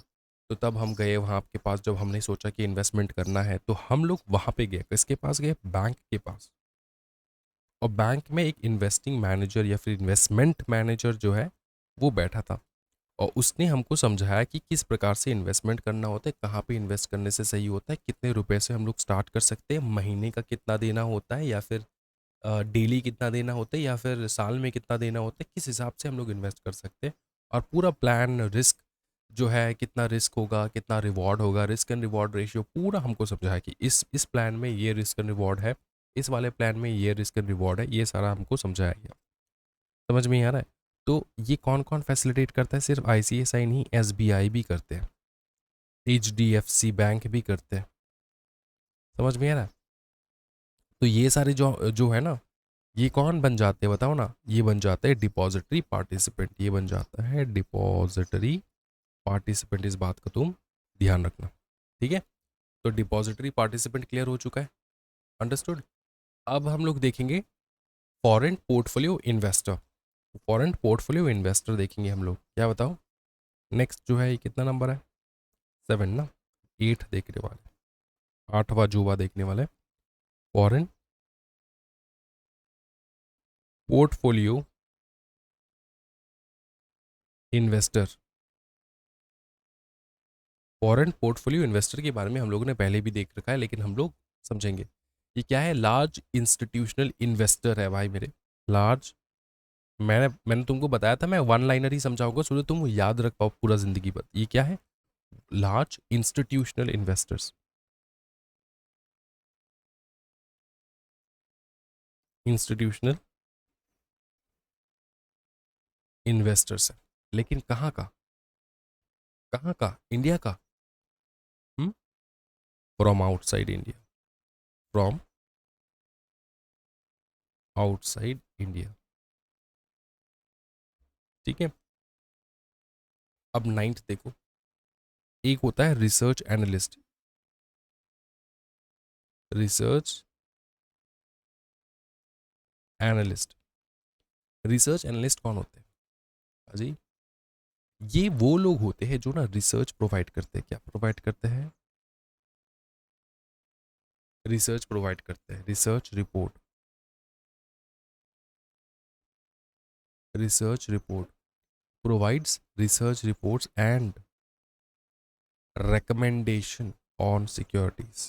तो तब हम गए वहाँ के पास। जब हमने सोचा कि इन्वेस्टमेंट करना है तो हम लोग वहाँ पे गए, किसके पास गए? बैंक के पास। और बैंक में एक इन्वेस्टिंग मैनेजर या फिर इन्वेस्टमेंट मैनेजर जो है वो बैठा था, और उसने हमको समझाया कि किस प्रकार से इन्वेस्टमेंट करना होता है, कहाँ पे इन्वेस्ट करने से सही होता है, कितने रुपए से हम लोग स्टार्ट कर सकते हैं, महीने का कितना देना होता है, या फिर डेली कितना देना होता है, या फिर साल में कितना देना होता है, किस हिसाब से हम लोग इन्वेस्ट कर सकते हैं। और पूरा प्लान, रिस्क जो है, कितना रिस्क होगा, कितना रिवॉर्ड होगा, रिस्क एंड रिवॉर्ड रेशियो पूरा हमको समझाया कि इस प्लान में ये रिस्क एंड रिवॉर्ड है, इस वाले प्लान में ये रिस्क एंड रिवॉर्ड है, ये सारा हमको समझाया गया। समझ में आ रहा है? तो ये कौन कौन फैसिलिटेट करता है? सिर्फ आईसीआईसीआई नहीं, एसबीआई भी करते हैं, एचडीएफसी बैंक भी करते हैं। समझ में आ रहा है? तो ये सारे जो जो है ना, ये कौन बन जाते हैं बताओ ना? ये बन जाता है डिपॉजिटरी पार्टिसिपेंट, ये बन जाता है डिपॉजिटरी पार्टिसिपेंट। इस बात का तुम ध्यान रखना, ठीक है। तो डिपॉजिटरी पार्टिसिपेंट क्लियर हो चुका है, अंडरस्टूड। अब हम लोग देखेंगे foreign portfolio investor. Foreign portfolio investor देखेंगे हम लोग, क्या बताओ? नेक्स्ट जो है ये कितना नंबर है? 7 ना, 8 देखने वाले, 8वां जुबा देखने वाले। Foreign portfolio investor. Foreign portfolio investor के बारे में हम लोगों ने पहले भी देख रखा है, लेकिन हम लोग समझेंगे ये क्या है। लार्ज इंस्टीट्यूशनल इन्वेस्टर है भाई मेरे, लार्ज। मैंने मैंने तुमको बताया था मैं वन लाइनर ही समझाऊंगा, सो तुम याद रख पाओ पूरा जिंदगी भर। ये क्या है? Large institutional investors, institutional investors है। लेकिन कहाँ का? कहाँ का? इंडिया का? From outside India, from outside India, ठीक है। अब नाइन्थ देखो, एक होता है research analyst. Research analyst, research analyst कौन होते हैं? अजी, ये वो लोग होते हैं जो ना रिसर्च प्रोवाइड करते हैं। क्या प्रोवाइड करते हैं? रिसर्च प्रोवाइड करते हैं, research report, research report provides research reports and recommendation on securities,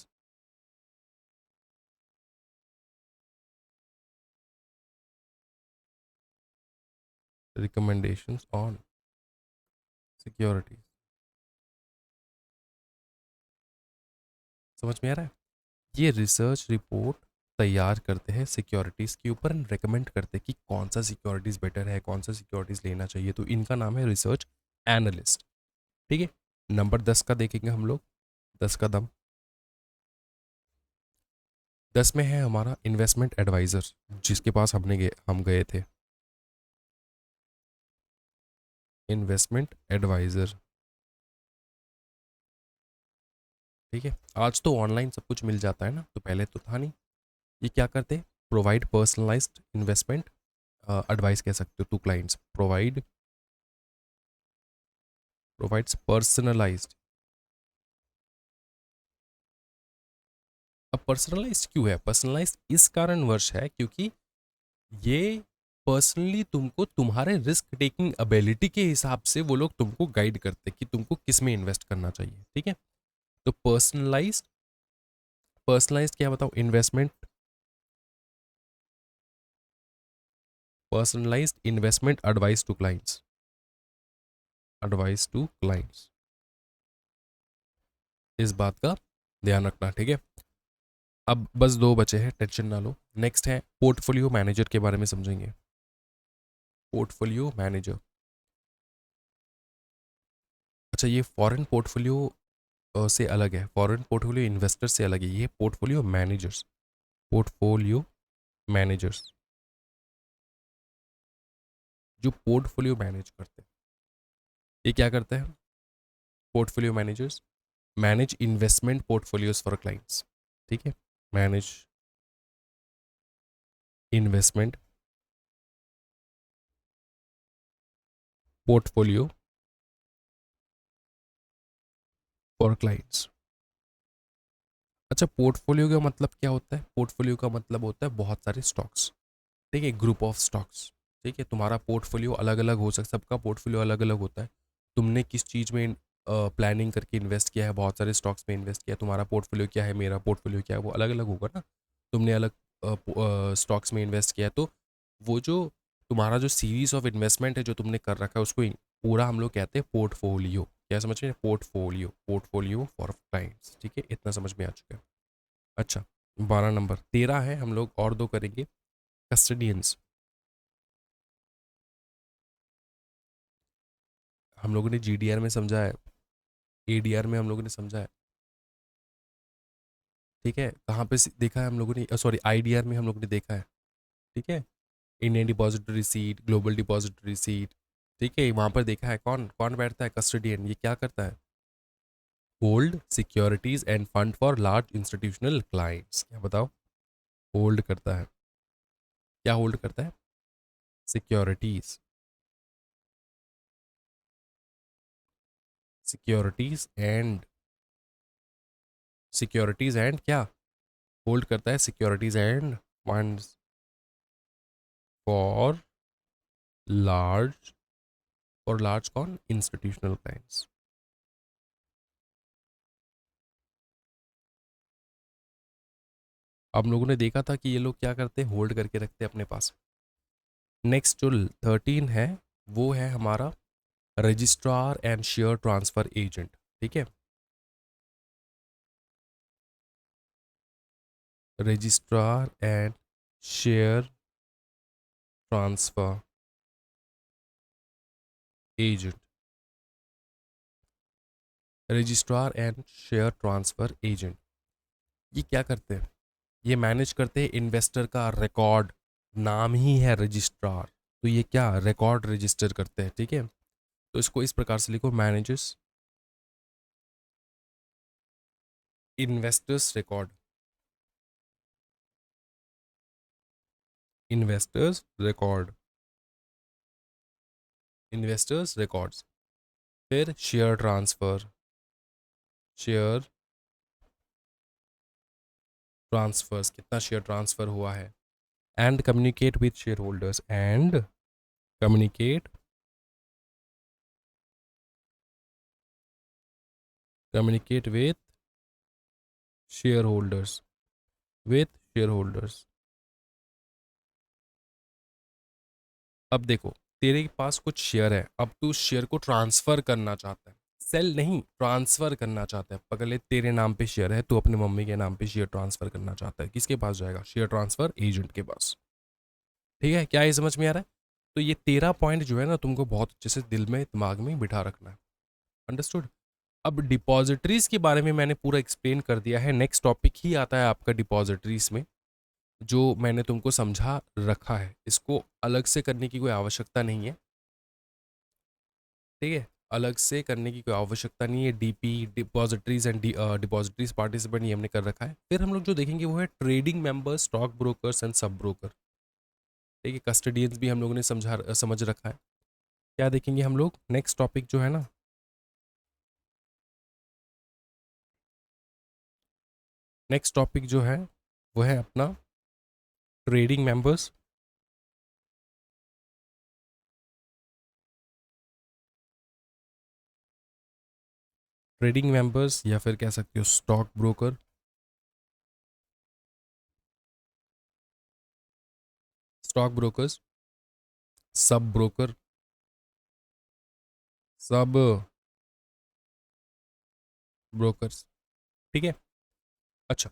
recommendations on securities। समझ में आ रहा है? ये रिसर्च रिपोर्ट तैयार करते हैं सिक्योरिटीज़ के ऊपर एंड रेकमेंड करते हैं कि कौन सा सिक्योरिटीज़ बेटर है, कौन सा सिक्योरिटीज़ लेना चाहिए, तो इनका नाम है रिसर्च एनालिस्ट। ठीक है, नंबर 10 का देखेंगे हम लोग, 10 का दम। 10 में है हमारा इन्वेस्टमेंट एडवाइज़र, जिसके पास हम गए थे। इन्वेस्टमेंट एडवाइज़र, ठीक है। आज तो ऑनलाइन सब कुछ मिल जाता है ना, तो पहले तो था नहीं। ये क्या करते हैं? प्रोवाइड पर्सनलाइज्ड इन्वेस्टमेंट एडवाइस कह सकते हो टू क्लाइंट्स। Provides personalised. अब पर्सनलाइज्ड क्यों है? पर्सनलाइज्ड इस कारणवश है क्योंकि ये पर्सनली तुमको तुम्हारे रिस्क टेकिंग एबिलिटी के हिसाब से वो लोग तुमको गाइड करते हैं कि तुमको किस में इन्वेस्ट करना चाहिए। ठीक है, तो पर्सनलाइज्ड, पर्सनलाइज्ड क्या बताओ? Investment, personalised investment advice to clients, advice to clients, इस बात का ध्यान रखना। ठीक है, अब बस 2 बचे हैं, टेंशन ना लो। नेक्स्ट है पोर्टफोलियो मैनेजर के बारे में समझेंगे। पोर्टफोलियो मैनेजर, अच्छा ये फॉरेन पोर्टफोलियो से अलग है, फॉरेन पोर्टफोलियो इन्वेस्टर से अलग है, ये पोर्टफोलियो मैनेजर्स। पोर्टफोलियो मैनेजर्स जो पोर्टफोलियो मैनेज करते हैं, ये क्या करते हैं? Portfolio managers manage investment portfolios for clients. ठीक है, manage investment portfolio for clients. अच्छा, पोर्टफोलियो का मतलब क्या होता है? पोर्टफोलियो का मतलब होता है बहुत सारे स्टॉक्स। ठीक है, ग्रुप ऑफ स्टॉक्स। ठीक है, तुम्हारा पोर्टफोलियो अलग अलग हो सकता है, सबका पोर्टफोलियो अलग अलग होता है। तुमने किस चीज़ में प्लानिंग करके इन्वेस्ट किया है, बहुत सारे स्टॉक्स में इन्वेस्ट किया, तुम्हारा पोर्टफोलियो क्या है, मेरा पोर्टफोलियो क्या है, वो अलग अलग होगा ना। तुमने अलग स्टॉक्स में इन्वेस्ट किया है, तो वो जो तुम्हारा जो सीरीज ऑफ इन्वेस्टमेंट है जो तुमने कर रखा है, उसको पूरा हम लोग कहते हैं पोर्टफोलियो। क्या समझ रहे हैं? Portfolio, portfolio for clients. ठीक है, इतना समझ में आ चुका है। अच्छा, 12 नंबर, 13 है, हम लोग और 2 करेंगे। कस्टडियंस, हम लोगों ने जीडीआर में समझा है, एडीआर में हम लोगों ने समझा है। ठीक है, कहाँ पे देखा है हम लोगों ने? सॉरी, आईडीआर में हम लोगों ने देखा है। ठीक है, Indian depository seat, global depository seat. ठीक है, वहाँ पर देखा है कौन कौन बैठता है? कस्टडियन। ये क्या करता है? Hold securities end fund for large institutional clients. क्या बताओ? होल्ड करता है, क्या होल्ड करता है? Securities, securities and, securities and क्या होल्ड करता है? Securities end funds for large, और लार्ज कौन? Institutional clients. अब लोगों ने देखा था कि ये लोग क्या करते हैं? होल्ड करके रखते हैं अपने पास। नेक्स्ट जो 13 है, वो है हमारा registrar and share transfer agent. ठीक है, registrar and share transfer agent, registrar and share transfer agent, ये क्या करते हैं? ये मैनेज करते हैं इन्वेस्टर का रिकॉर्ड, नाम ही है रजिस्ट्रार, तो ये क्या रिकॉर्ड रजिस्टर करते हैं। ठीक है, तो इसको इस प्रकार से लिखो, managers investors record, investors record, investors records. फिर शेयर ट्रांसफर, शेयर ट्रांसफर्स, कितना शेयर ट्रांसफर हुआ है, and communicate with share holders, and communicate, communicate with share holders, with share holders. अब देखो, तेरे पास कुछ शेयर है, अब तू शेयर को ट्रांसफर करना चाहता है, सेल नहीं, ट्रांसफर करना चाहता है। पकड़ ले, तेरे नाम पे शेयर है, तो अपने मम्मी के नाम पे शेयर ट्रांसफर करना चाहता है, किसके पास जाएगा? शेयर ट्रांसफर एजेंट के पास। ठीक है, क्या ये समझ में आ रहा है? तो ये 13 पॉइंट जो है ना, तुमको बहुत अच्छे से दिल में दिमाग में बिठा रखना है। अंडरस्टूड? अब डिपॉजिटरीज के बारे में मैंने पूरा एक्सप्लेन कर दिया है। नेक्स्ट टॉपिक ही आता है आपका डिपॉजिटरीज में, जो मैंने तुमको समझा रखा है। इसको अलग से करने की कोई आवश्यकता नहीं है। ठीक है, अलग से करने की कोई आवश्यकता नहीं है। DP, depositories and depositories participant, ये हमने कर रखा है। फिर हम लोग जो देखेंगे वो है trading members, stock brokers and sub broker. ठीक है, कस्टडियंस भी हम लोगों ने समझ रखा है। क्या देखेंगे हम लोग? नेक्स्ट टॉपिक जो है ना, नेक्स्ट टॉपिक जो है वो है अपना ट्रेडिंग मेंबर्स, ट्रेडिंग मेंबर्स या फिर कह सकते हो stock broker, stock brokers, sub broker, सब ब्रोकर्स। ठीक है, अच्छा,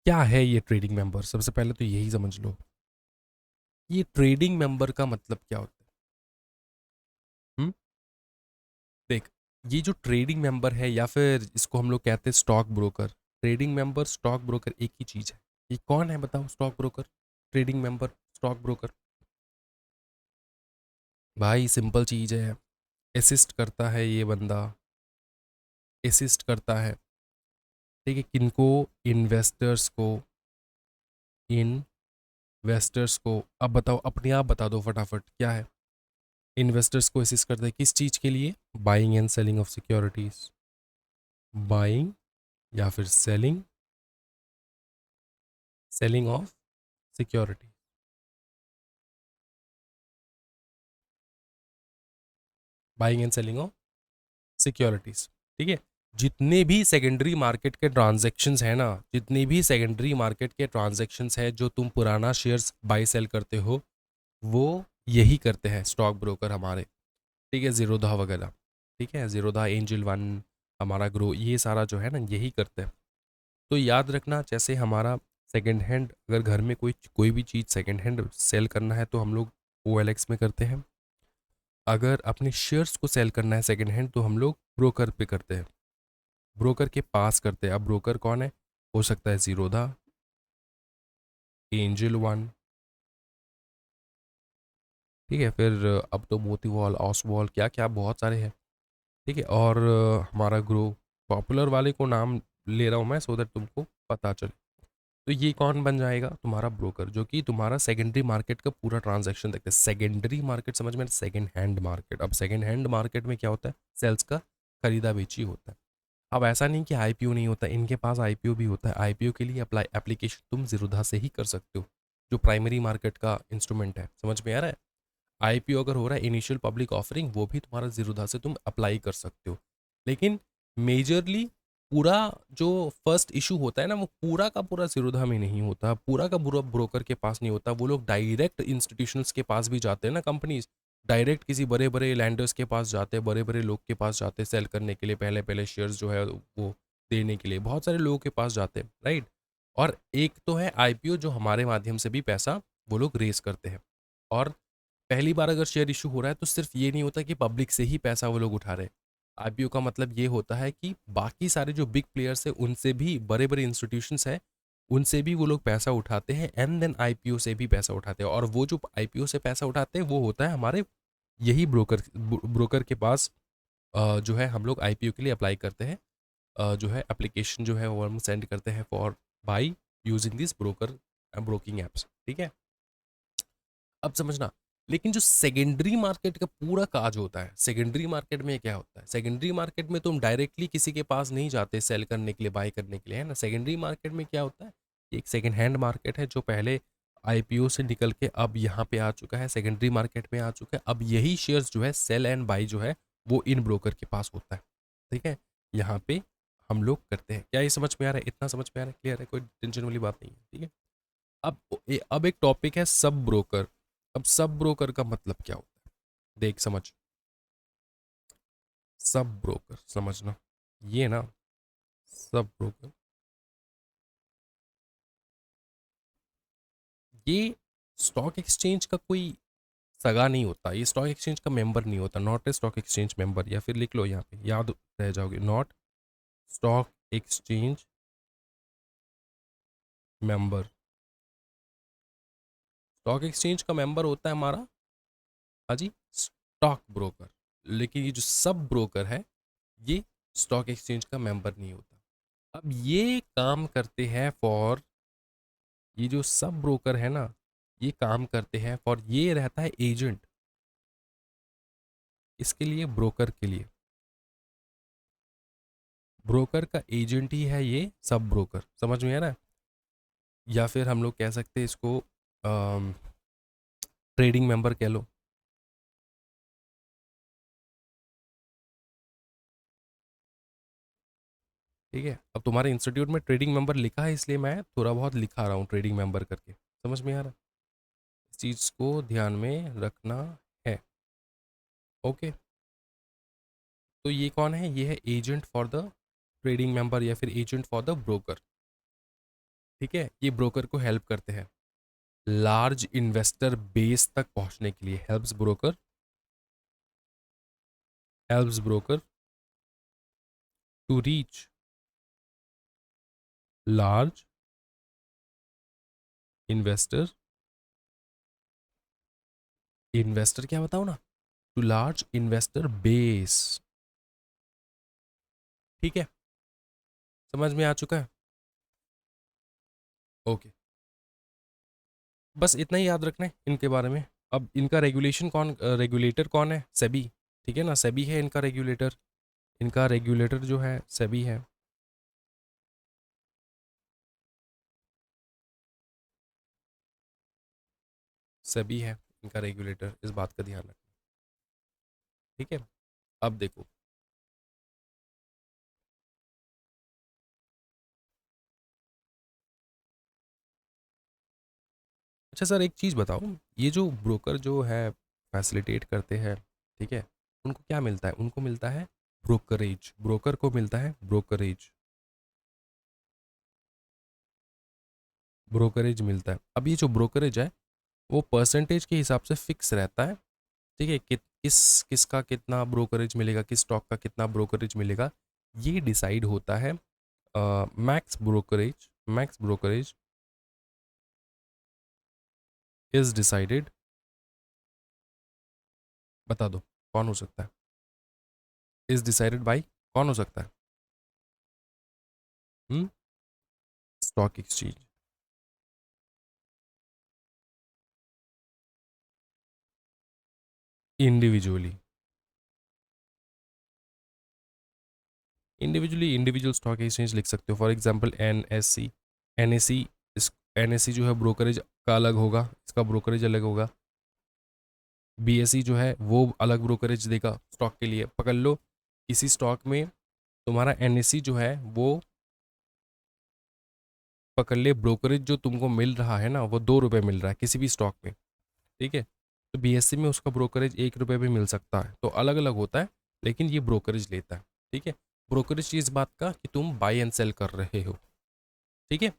क्या है ये ट्रेडिंग मेंबर? सबसे पहले तो यही समझ लो, ये ट्रेडिंग मेंबर का मतलब क्या होता है। हम्म, देख, ये जो ट्रेडिंग मेंबर है या फिर इसको हम लोग कहते हैं stock broker, trading member stock broker एक ही चीज है। ये कौन है बताओ? Stock broker, trading member, stock broker. भाई सिंपल चीज है, असिस्ट करता है ये बंदा, असिस्ट करता है। ठीक है, किनको? इन्वेस्टर्स को, इन्वेस्टर्स को। अब बताओ, अपने आप बता दो फटाफट, क्या है? इन्वेस्टर्स को असिस्ट करता है किस चीज के लिए? Buying and selling of securities, buying या फिर selling, selling of security, buying and selling of securities. ठीक है, जितने भी सेकेंडरी मार्केट के ट्रांजैक्शंस है ना, जितने भी सेकेंडरी मार्केट के ट्रांजैक्शंस है जो तुम पुराना शेयर्स बाई सेल करते हो, वो यही करते हैं स्टॉक ब्रोकर हमारे। ठीक है, जीरोधा वगैरह, ठीक है, जीरोधा, एंजल वन, हमारा ग्रो, ये सारा जो है ना यही करते हैं। तो याद रखना, जैसे हमारा सेकेंड हैंड, अगर घर में कोई कोई भी चीज़ सेकेंड हैंड सेल करना है तो हम लोग OLX में करते हैं। अगर अपने शेयर्स को सेल करना है सेकेंड हैंड तो हम लोग ब्रोकर पे करते हैं, ब्रोकर के पास करते हैं। अब ब्रोकर कौन है? हो सकता है जीरोधा, एंजल वन, ठीक है, फिर अब तो मोतीवॉल, ऑसवॉल, क्या क्या बहुत सारे हैं। ठीक है, और हमारा ग्रो, पॉपुलर वाले को नाम ले रहा हूँ मैं सो दैट तुमको पता चले। तो ये कौन बन जाएगा? तुम्हारा ब्रोकर, जो कि तुम्हारा सेकेंडरी मार्केट का पूरा ट्रांजैक्शन देखते हैं। सेकेंडरी मार्केट समझ में? Second hand market. अब सेकेंड हैंड मार्केट में क्या होता है? सेल्स का खरीदा बेची होता है। अब ऐसा नहीं कि IPO नहीं होता, इनके पास IPO भी होता है। IPO के लिए अप्लाई एप्लीकेशन तुम जीरोधा से ही कर सकते हो, जो प्राइमरी मार्केट का इंस्ट्रूमेंट है। समझ में आ रहा है? IPO अगर हो रहा है, इनिशियल पब्लिक ऑफरिंग, वो भी तुम्हारा जीरोधा से तुम अप्लाई कर सकते हो। लेकिन मेजरली पूरा जो फर्स्ट इशू होता है ना, वो पूरा का पूरा जीरोधा में नहीं होता, पूरा का पूरा ब्रोकर के पास नहीं होता। वो लोग डायरेक्ट इंस्टीट्यूशंस के पास भी जाते हैं ना, कंपनीज डायरेक्ट किसी बड़े बड़े लैंडर्स के पास जाते हैं, बड़े बड़े लोग के पास जाते हैं सेल करने के लिए, पहले पहले शेयर्स जो है वो देने के लिए बहुत सारे लोगों के पास जाते हैं, राइट। और एक तो है IPO, जो हमारे माध्यम से भी पैसा वो लोग रेस करते हैं। और पहली बार अगर शेयर इशू हो रहा है तो सिर्फ ये नहीं होता कि पब्लिक से ही पैसा वो लोग उठा रहे हैं। IPO का मतलब ये होता है कि बाकी सारे जो बिग प्लेयर्स है, उनसे भी, बड़े बड़े इंस्टीट्यूशंस है, उनसे भी वो लोग पैसा उठाते हैं, एंड देन IPO से भी पैसा उठाते हैं। और वो जो IPO से पैसा उठाते हैं वो होता है हमारे यही ब्रोकर के पास। जो है हम लोग IPO के लिए अप्लाई करते हैं, जो है एप्लीकेशन जो है वो हम सेंड करते हैं for by using this broker broking apps. ठीक है, अब समझना। लेकिन जो सेकेंडरी मार्केट का पूरा काज होता है, सेकेंडरी मार्केट में क्या होता है? सेकेंडरी मार्केट में तुम डायरेक्टली किसी के पास नहीं जाते सेल करने के लिए, बाय करने के लिए, है ना। सेकेंडरी मार्केट में क्या होता है? एक सेकेंड हैंड मार्केट है, जो पहले IPO से निकल के अब यहाँ पे आ चुका है, सेकेंडरी मार्केट में आ चुका है। अब यही शेयर्स जो है सेल एंड बाई जो है वो इन ब्रोकर के पास होता है। ठीक है, यहाँ पे हम लोग करते हैं। क्या ये समझ में आ रहा है? इतना समझ में आ रहा है? क्लियर है? कोई टेंशन वाली बात नहीं है। ठीक है, अब अब एक टॉपिक है सब ब्रोकर। अब सब ब्रोकर का मतलब क्या होता है? देख समझ, सब ब्रोकर समझना, ये ना सब ब्रोकर, ये स्टॉक एक्सचेंज का कोई सगा नहीं होता, ये स्टॉक एक्सचेंज का मेंबर नहीं होता, not a stock exchange member, या फिर लिख लो यहाँ पे याद रह जाओगे, not stock exchange member. Stock exchange का मेंबर होता है हमारा, हाँ जी, स्टॉक ब्रोकर। लेकिन ये जो सब ब्रोकर है ये स्टॉक एक्सचेंज का मेंबर नहीं होता। अब ये काम करते हैं फॉर, ये जो सब ब्रोकर है ना, ये काम करते हैं फॉर, ये रहता है एजेंट इसके लिए, ब्रोकर के लिए, ब्रोकर का एजेंट ही है ये सब ब्रोकर, समझ में आ रहा है? या फिर हम लोग कह सकते हैं इसको ट्रेडिंग मेंबर कह लो। ठीक है, अब तुम्हारे इंस्टीट्यूट में ट्रेडिंग मेंबर लिखा है इसलिए मैं थोड़ा बहुत लिखा रहा हूँ ट्रेडिंग मेंबर करके, समझ में आ रहा है? इस चीज़ को ध्यान में रखना है। ओके, तो ये कौन है? ये है agent for the trading member या फिर एजेंट फॉर द ब्रोकर। ठीक है, ये ब्रोकर को हेल्प करते हैं लार्ज इन्वेस्टर बेस तक पहुंचने के लिए, helps broker to reach large investor, investor क्या बताओ ना, टू लार्ज इन्वेस्टर बेस। ठीक है, समझ में आ चुका है? ओके, बस इतना ही याद रखना है इनके बारे में। अब इनका रेगुलेशन कौन, रेगुलेटर कौन है? सेबी। ठीक है ना, सेबी है इनका रेगुलेटर, इनका रेगुलेटर जो है सेबी है। सेबी है इनका रेगुलेटर, इस बात का ध्यान रखना। ठीक है, अब देखो, अच्छा सर एक चीज़ बताओ, ये जो ब्रोकर जो है फैसिलिटेट करते हैं, ठीक है, उनको क्या मिलता है? उनको मिलता है ब्रोकरेज, ब्रोकर को मिलता है ब्रोकरेज, ब्रोकरेज मिलता है। अब ये जो ब्रोकरेज है वो परसेंटेज के हिसाब से फिक्स रहता है। ठीक है, किसका कितना ब्रोकरेज मिलेगा, किस स्टॉक का कितना ब्रोकरेज मिलेगा, ये डिसाइड होता है मैक्स ब्रोकरेज इज डिसाइडेड, बता दो कौन हो सकता है? इज डिसाइडेड बाय कौन हो सकता है? Stock exchange. Individually, individual stock exchange लिख सकते हो, फॉर एग्जांपल एनएससी, एनएससी, इस एनएससी जो है ब्रोकरेज का अलग होगा, इसका ब्रोकरेज अलग होगा। बीएसई जो है वो अलग ब्रोकरेज देगा स्टॉक के लिए। पकड़ लो किसी स्टॉक में तुम्हारा एनएससी जो है वो, पकड़ ले ब्रोकरेज जो तुमको मिल रहा है ना वो 2 रुपये मिल रहा है किसी भी स्टॉक में, ठीक है, तो बीएससी में उसका ब्रोकरेज 1 रुपये भी मिल सकता है, तो अलग अलग होता है, लेकिन ये ब्रोकरेज लेता है। ठीक है, ब्रोकरेज इस बात का कि तुम बाई एंड सेल कर रहे हो। ठीक है,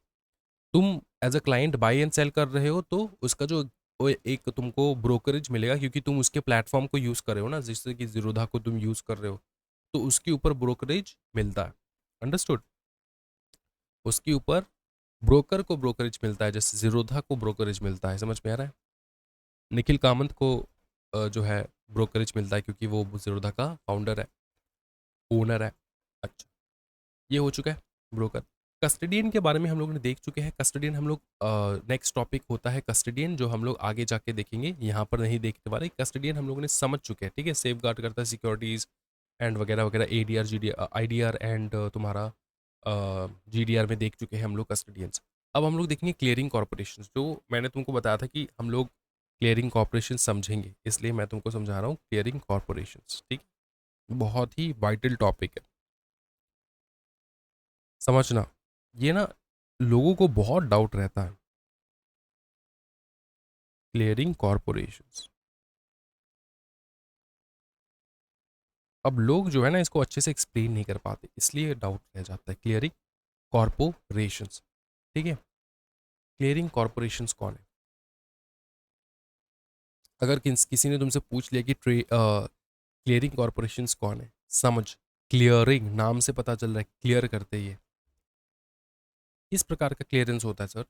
तुम as a client buy and sell कर रहे हो तो उसका जो वो एक तुमको ब्रोकरेज मिलेगा, क्योंकि तुम उसके प्लेटफॉर्म को यूज़ कर रहे हो ना, जिससे कि जीरोधा को तुम यूज़ कर रहे हो, तो उसके ऊपर ब्रोकरेज मिलता है। अंडरस्टूड? उसके ऊपर ब्रोकर को ब्रोकरेज मिलता है, जैसे जीरोधा को ब्रोकरेज मिलता है। समझ में आ रहा है? निखिल कामत को जो है ब्रोकरेज मिलता है क्योंकि वो जीरोधा का फाउंडर है, ओनर है। अच्छा, ये हो चुका है ब्रोकर। कस्टडियन के बारे में हम लोग ने देख चुके हैं। कस्टडियन हम लोग नेक्स्ट टॉपिक होता है कस्टडियन, जो हम लोग आगे जाके देखेंगे, यहाँ पर नहीं देखने वाले। कस्टडियन हम लोग ने समझ चुके हैं, ठीक है, सेफ गार्ड करता है सिक्योरिटीज़ एंड वगैरह वगैरह, एडीआर जीडीआर आईडीआर एंड तुम्हारा जीडीआर में देख चुके हैं हम लोग कस्टडियंस। अब हम लोग देखेंगे क्लियरिंग कॉरपोरेशन, जो मैंने तुमको बताया था कि हम लोग क्लियरिंग कॉरपोरेशन समझेंगे, इसलिए मैं तुमको समझा रहा हूँ क्लियरिंग कॉरपोरेशन। ठीक, बहुत ही वाइटल टॉपिक है, समझना। ये ना लोगों को बहुत डाउट रहता है, क्लियरिंग कॉरपोरेशंस। अब लोग जो है ना इसको अच्छे से एक्सप्लेन नहीं कर पाते, इसलिए डाउट रह जाता है। क्लियरिंग कॉरपोरेशंस, ठीक है। क्लियरिंग कॉरपोरेशंस कौन है? अगर किसी ने तुमसे पूछ लिया कि क्लियरिंग कॉरपोरेशंस कौन है, समझ, क्लियरिंग नाम से पता चल रहा है, क्लियर करते ही है। किस प्रकार का क्लियरेंस होता है सर?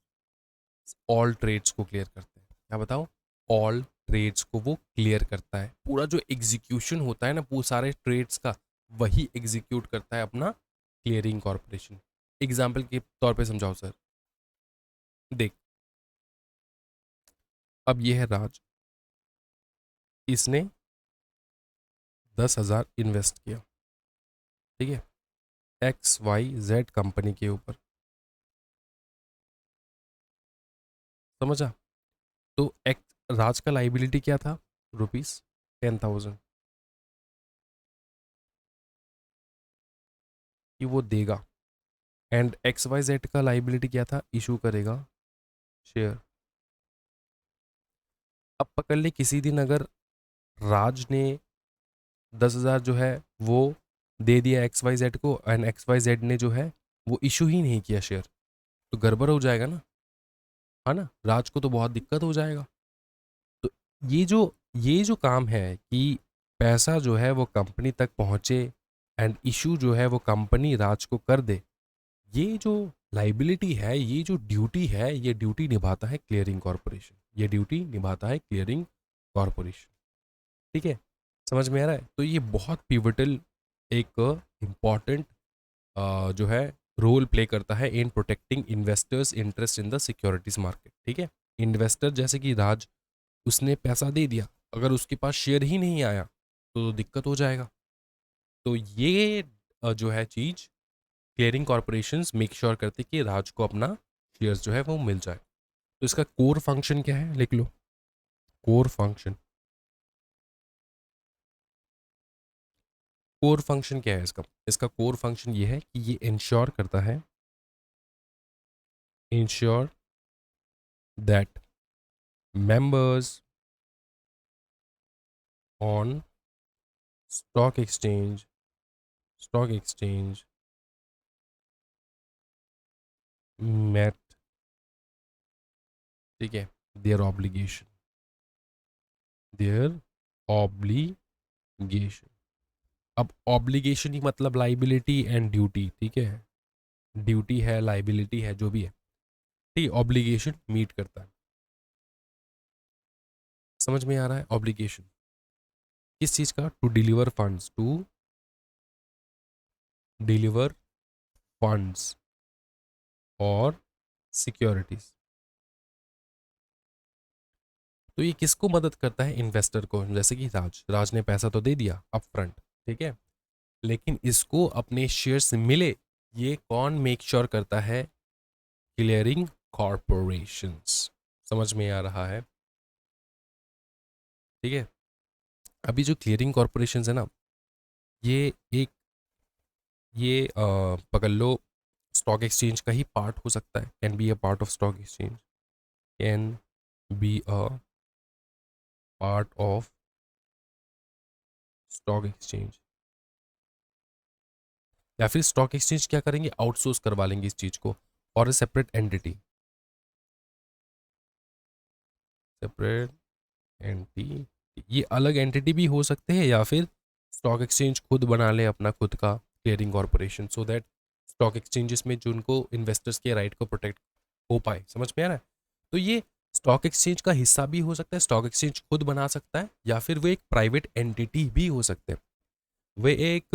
ऑल ट्रेड्स को क्लियर करते हैं। क्या बताओ? ऑल ट्रेड्स को वो क्लियर करता है। पूरा जो एग्जीक्यूशन होता है ना पूरे सारे ट्रेड्स का, वही एग्जीक्यूट करता है अपना क्लियरिंग कॉरपोरेशन। एग्जाम्पल के तौर पे समझाओ सर। देख, अब ये है राज, इसने 10,000 इन्वेस्ट किया, ठीक है, XYZ कंपनी के ऊपर, समझा? तो एक राज का लाइबिलिटी क्या था? ₹10,000 कि वो देगा। एंड XYZ का लाइबिलिटी क्या था? इशू करेगा शेयर। अब पकड़ ले किसी दिन अगर राज ने 10,000 जो है वो दे दिया XYZ को, एंड XYZ ने जो है वो इशू ही नहीं किया शेयर, तो गड़बड़ हो जाएगा ना, है ना? राज को तो बहुत दिक्कत हो जाएगा। तो ये जो काम है कि पैसा जो है वो कंपनी तक पहुंचे एंड इशू जो है वो कंपनी राज को कर दे, ये जो लाइबिलिटी है, ये जो ड्यूटी है, ये ड्यूटी निभाता है क्लियरिंग कॉरपोरेशन। ये ड्यूटी निभाता है क्लियरिंग कॉरपोरेशन, ठीक है। समझ में आ रहा है? तो ये बहुत पिवटल एक इम्पॉर्टेंट जो है रोल प्ले करता है in protecting investors interest in the securities market, ठीक है। इन्वेस्टर जैसे कि राज, उसने पैसा दे दिया, अगर उसके पास शेयर ही नहीं आया तो दिक्कत हो जाएगा। तो ये जो है चीज क्लियरिंग कॉरपोरेशंस मेक श्योर करते कि राज को अपना शेयर्स जो है वो मिल जाए। तो इसका कोर फंक्शन क्या है? लिख लो, कोर फंक्शन। कोर फंक्शन क्या है इसका? इसका कोर फंक्शन ये है कि ये इंश्योर करता है, ensure that members on stock exchange met, ठीक है, their obligation, their obligation। अब ऑब्लिगेशन ही मतलब लाइबिलिटी एंड ड्यूटी, ठीक है, ड्यूटी है, लाइबिलिटी है, जो भी है, ठीक है, ऑब्लिगेशन मीट करता है। समझ में आ रहा है? ऑब्लिगेशन किस चीज का? To deliver funds, to deliver funds और सिक्योरिटीज। तो ये किसको मदद करता है? इन्वेस्टर को, जैसे कि राज ने पैसा तो दे दिया अप फ्रंट, ठीक है, लेकिन इसको अपने शेयर्स मिले, ये कौन मेक श्योर करता है? Clearing corporations. समझ में आ रहा है? ठीक है। अभी जो क्लियरिंग कॉरपोरेशंस है ना, ये एक पकड़ लो, स्टॉक एक्सचेंज का ही पार्ट हो सकता है, can be a part of stock exchange, can be a part of stock exchange. या फिर स्टॉक एक्सचेंज क्या करेंगे? आउटसोर्स करवा लेंगे इस चीज को, और सेपरेट एंटिटी, सेपरेट एंटिटी, ये अलग एंटिटी भी हो सकते हैं, या फिर स्टॉक एक्सचेंज खुद बना ले अपना खुद का clearing corporation, so that stock exchanges में जो उनको इन्वेस्टर्स के राइट को प्रोटेक्ट हो पाए। समझ में आ रहा है? तो ये स्टॉक एक्सचेंज का हिस्सा भी हो सकता है, स्टॉक एक्सचेंज खुद बना सकता है, या फिर वो एक प्राइवेट एंटिटी भी हो सकते हैं। वे एक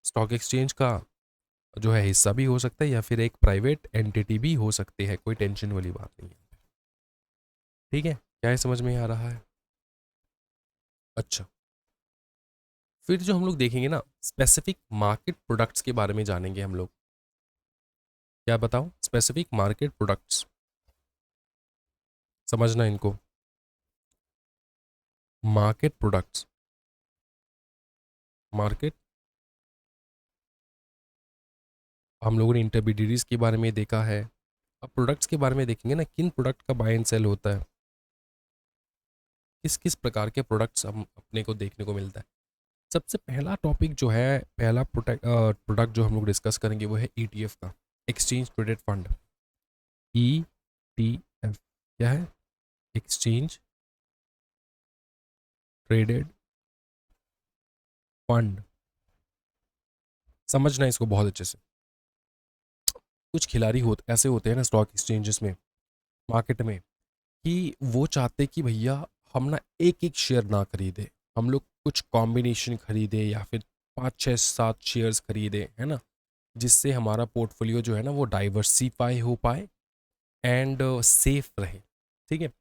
स्टॉक एक्सचेंज का जो है हिस्सा भी हो सकता है, या फिर एक प्राइवेट एंटिटी भी हो सकती है, कोई टेंशन वाली बात नहीं है। ठीक है, क्या ये समझ में आ रहा है? अच्छा, फिर जो हम लोग देखेंगे ना, स्पेसिफिक मार्केट प्रोडक्ट्स के बारे में जानेंगे हम लोग। क्या बताओ? स्पेसिफिक मार्केट प्रोडक्ट्स, समझना इनको। मार्केट प्रोडक्ट्स, मार्केट, हम लोगों ने इंटरमीडिएटरीज के बारे में देखा है, अब प्रोडक्ट्स के बारे में देखेंगे ना, किन प्रोडक्ट का बाय एंड सेल होता है, किस किस प्रकार के प्रोडक्ट्स हम अपने को देखने को मिलता है। सबसे पहला टॉपिक जो है, पहला प्रोडक्ट जो हम लोग डिस्कस करेंगे वो है ETF का, एक्सचेंज ट्रेडेड फंड। ETF क्या है? Exchange traded fund. समझना इसको बहुत अच्छे से। कुछ खिलाड़ी ऐसे होते हैं ना स्टॉक एक्सचेंजेस में, मार्केट में, कि वो चाहते कि भैया हम ना एक एक शेयर ना खरीदे, हम लोग कुछ कॉम्बिनेशन खरीदे या फिर 5 6 7 शेयर्स खरीदे, है ना, जिससे हमारा पोर्टफोलियो जो है ना वो डाइवर्सिफाई हो पाए एंड सेफ रहे। ठीक है,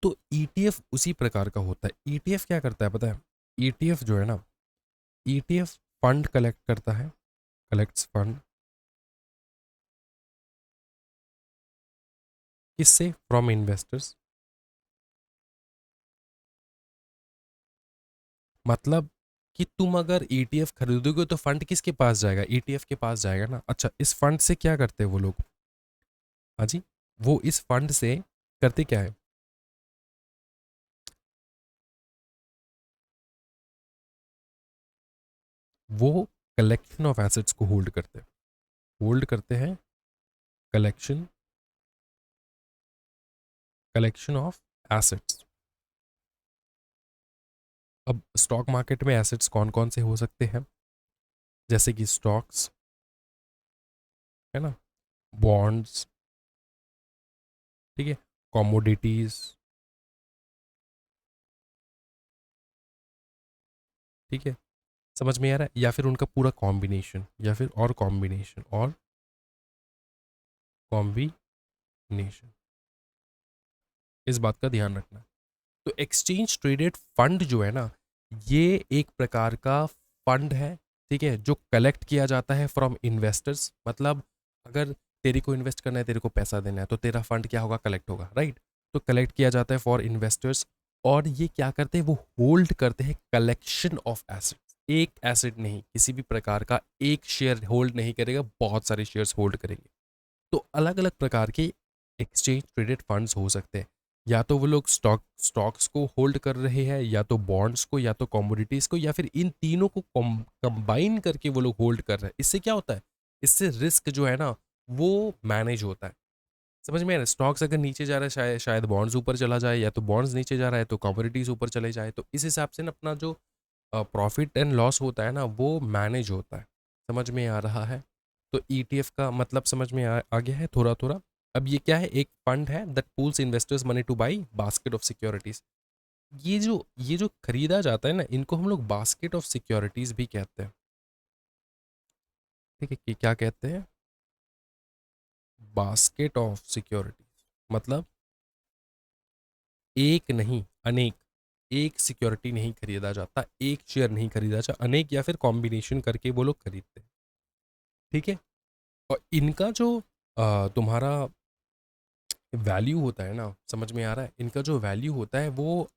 तो ETF उसी प्रकार का होता है। ETF क्या करता है पता है? ETF जो है ना, ETF फंड कलेक्ट करता है, कलेक्ट्स फंड। किससे? From investors. मतलब कि तुम अगर ETF खरीदोगे तो फंड किसके पास जाएगा? ETF के पास जाएगा ना। अच्छा, इस फंड से क्या करते हैं वो लोग? हाँ जी, वो इस फंड से करते क्या है? वो कलेक्शन ऑफ एसेट्स को होल्ड करते हैं, होल्ड करते हैं, कलेक्शन, कलेक्शन ऑफ एसेट्स। अब स्टॉक मार्केट में एसेट्स कौन कौन से हो सकते हैं? जैसे कि स्टॉक्स, है ना, बॉन्ड्स, ठीक है, कॉमोडिटीज, ठीक है, समझ में आ रहा है? या फिर उनका पूरा कॉम्बिनेशन, या फिर और कॉम्बिनेशन, और कॉम्बिनेशन। इस बात का ध्यान रखना है। तो एक्सचेंज ट्रेडेड फंड जो है ना, ये एक प्रकार का फंड है, ठीक है, जो कलेक्ट किया जाता है फ्रॉम इन्वेस्टर्स। मतलब अगर तेरे को इन्वेस्ट करना है, तेरे को पैसा देना है, तो तेरा फंड क्या होगा? कलेक्ट होगा, राइट? तो कलेक्ट किया जाता है फॉर इन्वेस्टर्स। और ये क्या करते हैं? वो होल्ड करते हैं कलेक्शन ऑफ एसेट्स। एक एसेट नहीं, किसी भी प्रकार का एक शेयर होल्ड नहीं करेगा, बहुत सारे शेयर्स होल्ड करेंगे। तो अलग अलग प्रकार के एक्सचेंज ट्रेडेड फंड्स हो सकते हैं। या तो वो लोग स्टॉक्स को होल्ड कर रहे हैं, या तो बॉन्ड्स को, या तो कमोडिटीज को, या फिर इन तीनों को कंबाइन करके वो लोग होल्ड कर रहे हैं। इससे क्या होता है? इससे रिस्क जो है ना वो मैनेज होता है। समझ में आ रहा है? स्टॉक्स अगर नीचे जा रहा है, शायद बॉन्ड्स ऊपर चला जाए, या तो बॉन्ड्स नीचे जा रहा है तो कमोडिटीज ऊपर चले जाए। तो इस हिसाब से ना अपना जो प्रॉफिट एंड लॉस होता है ना वो मैनेज होता है। समझ में आ रहा है? तो ETF का मतलब समझ में आ गया है थोड़ा थोड़ा। अब ये क्या है? एक फंड है that pools investors money two by basket of securities. ये जो खरीदा जाता है ना, इनको हम लोग बास्केट ऑफ सिक्योरिटीज भी कहते हैं। ठीक है, कि क्या कहते हैं? Basket of securities. मतलब एक नहीं, अनेक। एक सिक्योरिटी नहीं खरीदा जाता, एक शेयर नहीं खरीदा जाता, अनेक या फिर कॉम्बिनेशन करके वो लोग खरीदते हैं। ठीक है, और इनका जो तुम्हारा वैल्यू होता है ना, समझ में आ रहा है? इनका जो वैल्यू होता है वो,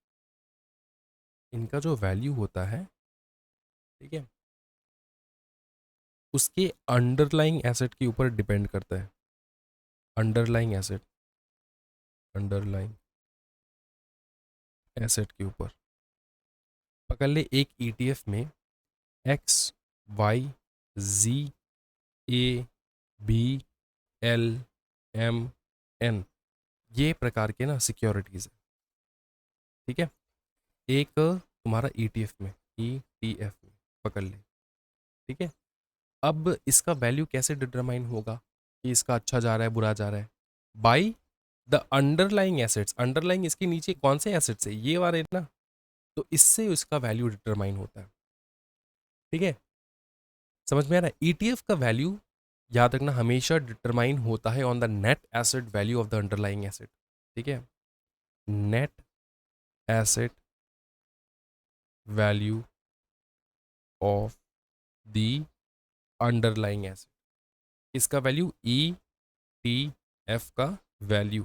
इनका जो वैल्यू होता है, ठीक है, उसके अंडरलाइंग एसेट के ऊपर डिपेंड करता है। अंडरलाइंग एसेट, अंडरलाइंग एसेट के ऊपर। पकड़ ले, एक ETF में XYZABLMN, ये प्रकार के ना सिक्योरिटीज है। ठीक है, एक तुम्हारा ETF में, ETF में पकड़ ले। ठीक है, अब इसका वैल्यू कैसे डिटरमाइन होगा कि इसका अच्छा जा रहा है बुरा जा रहा है? By the underlying assets. Underlying इसके नीचे कौन से एसेट्स है? ये वाले ना। तो इससे इसका वैल्यू डिटरमाइन होता है। ठीक है, समझ में आ रहा है? ETF का वैल्यू याद रखना हमेशा डिटरमाइन होता है on the net asset value of the underlying asset. ठीक है, net asset value of the underlying asset. इसका वैल्यू ETF का वैल्यू।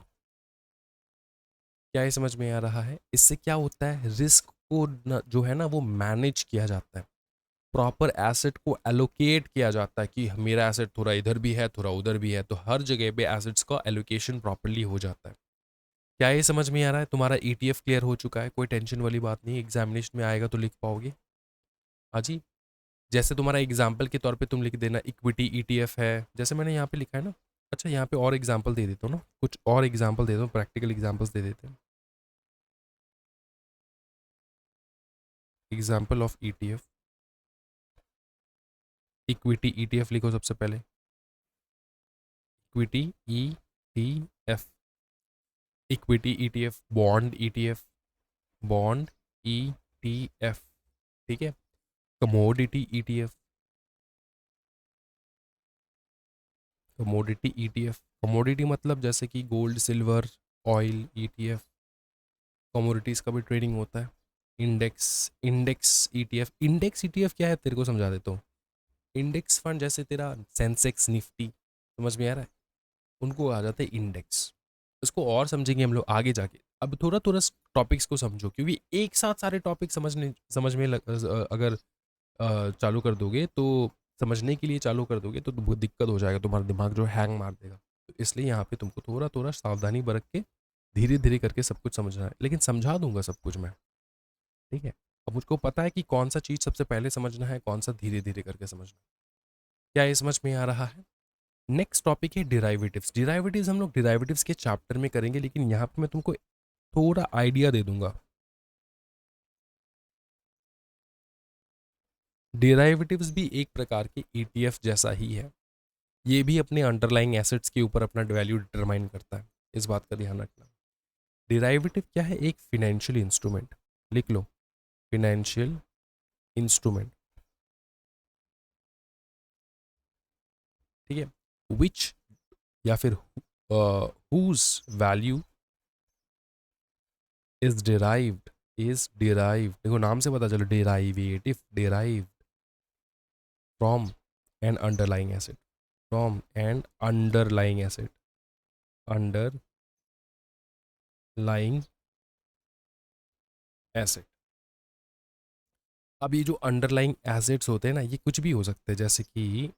क्या ये समझ में आ रहा है? इससे क्या होता है? रिस्क को जो है ना वो मैनेज किया जाता है, प्रॉपर एसेट को एलोकेट किया जाता है कि मेरा एसेट थोड़ा इधर भी है, थोड़ा उधर भी है, तो हर जगह पे एसेट्स का एलोकेशन प्रॉपरली हो जाता है। क्या ये समझ में आ रहा है? तुम्हारा ETF क्लियर हो चुका है, कोई टेंशन वाली बात नहीं, एग्जामिनेशन में आएगा तो लिख पाओगे। हाँ जी, जैसे तुम्हारा एग्जाम्पल के तौर पे तुम लिख देना इक्विटी ईटीएफ है, जैसे मैंने यहाँ पे लिखा है ना। अच्छा, यहाँ पे और एग्जाम्पल दे देता हूँ ना, कुछ और एग्जाम्पल दे दो, प्रैक्टिकल एग्जाम्पल्स दे देते हैं। Example of ETF, equity ETF लिखो सबसे पहले, equity ETF, equity ETF, bond ETF, bond ETF, ठीक है। Commodity ETF, commodity ETF, commodity मतलब जैसे कि gold, silver, oil ETF, commodities का भी ट्रेडिंग होता है। Index, index ETF, index ETF क्या है तेरे को समझा देता हूँ। इंडेक्स फंड जैसे तेरा सेंसेक्स निफ्टी, समझ में आ रहा है, उनको आ जाता है इंडेक्स। इसको और समझेंगे हम लोग आगे जाके, अब थोड़ा थोड़ा टॉपिक्स को समझो, क्योंकि एक साथ सारे टॉपिक समझ में अगर चालू कर दोगे तो, समझने के लिए चालू कर दोगे तो बहुत दिक्कत हो जाएगा, तुम्हारा दिमाग जो हैंग मार देगा। तो इसलिए यहाँ पे तुमको थोड़ा थोड़ा सावधानी बरत के धीरे धीरे करके सब कुछ समझना है, लेकिन समझा दूंगा सब कुछ मैं, ठीक है। अब मुझको पता है कि कौन सा चीज़ सबसे पहले समझना है, कौन सा धीरे धीरे करके समझना है। क्या ये समझ में आ रहा है? नेक्स्ट टॉपिक है डिराइवेटिव्स। डिराइवेटिव्स हम लोग डिराइवेटिव्स के चैप्टर में करेंगे, लेकिन यहाँ पे मैं तुमको थोड़ा आइडिया दे दूंगा। डिराइवेटिव्स भी एक प्रकार के ईटीएफ जैसा ही है, ये भी अपने अंडरलाइंग एसेट्स के ऊपर अपना वैल्यू डिटरमाइन करता है, इस बात का ध्यान रखना। डिराइवेटिव क्या है? एक फिनेंशियल इंस्ट्रूमेंट, लिख लो, फिनेंशियल इंस्ट्रूमेंट, ठीक है। विच या फिर हुज वैल्यू इज डिराइव्ड, देखो नाम से पता चलो, derivative, derived from an underlying asset, from an underlying asset, underlying asset. अब ये जो अंडरलाइंग एसेट्स होते हैं ना, ये कुछ भी हो सकते हैं, जैसे कि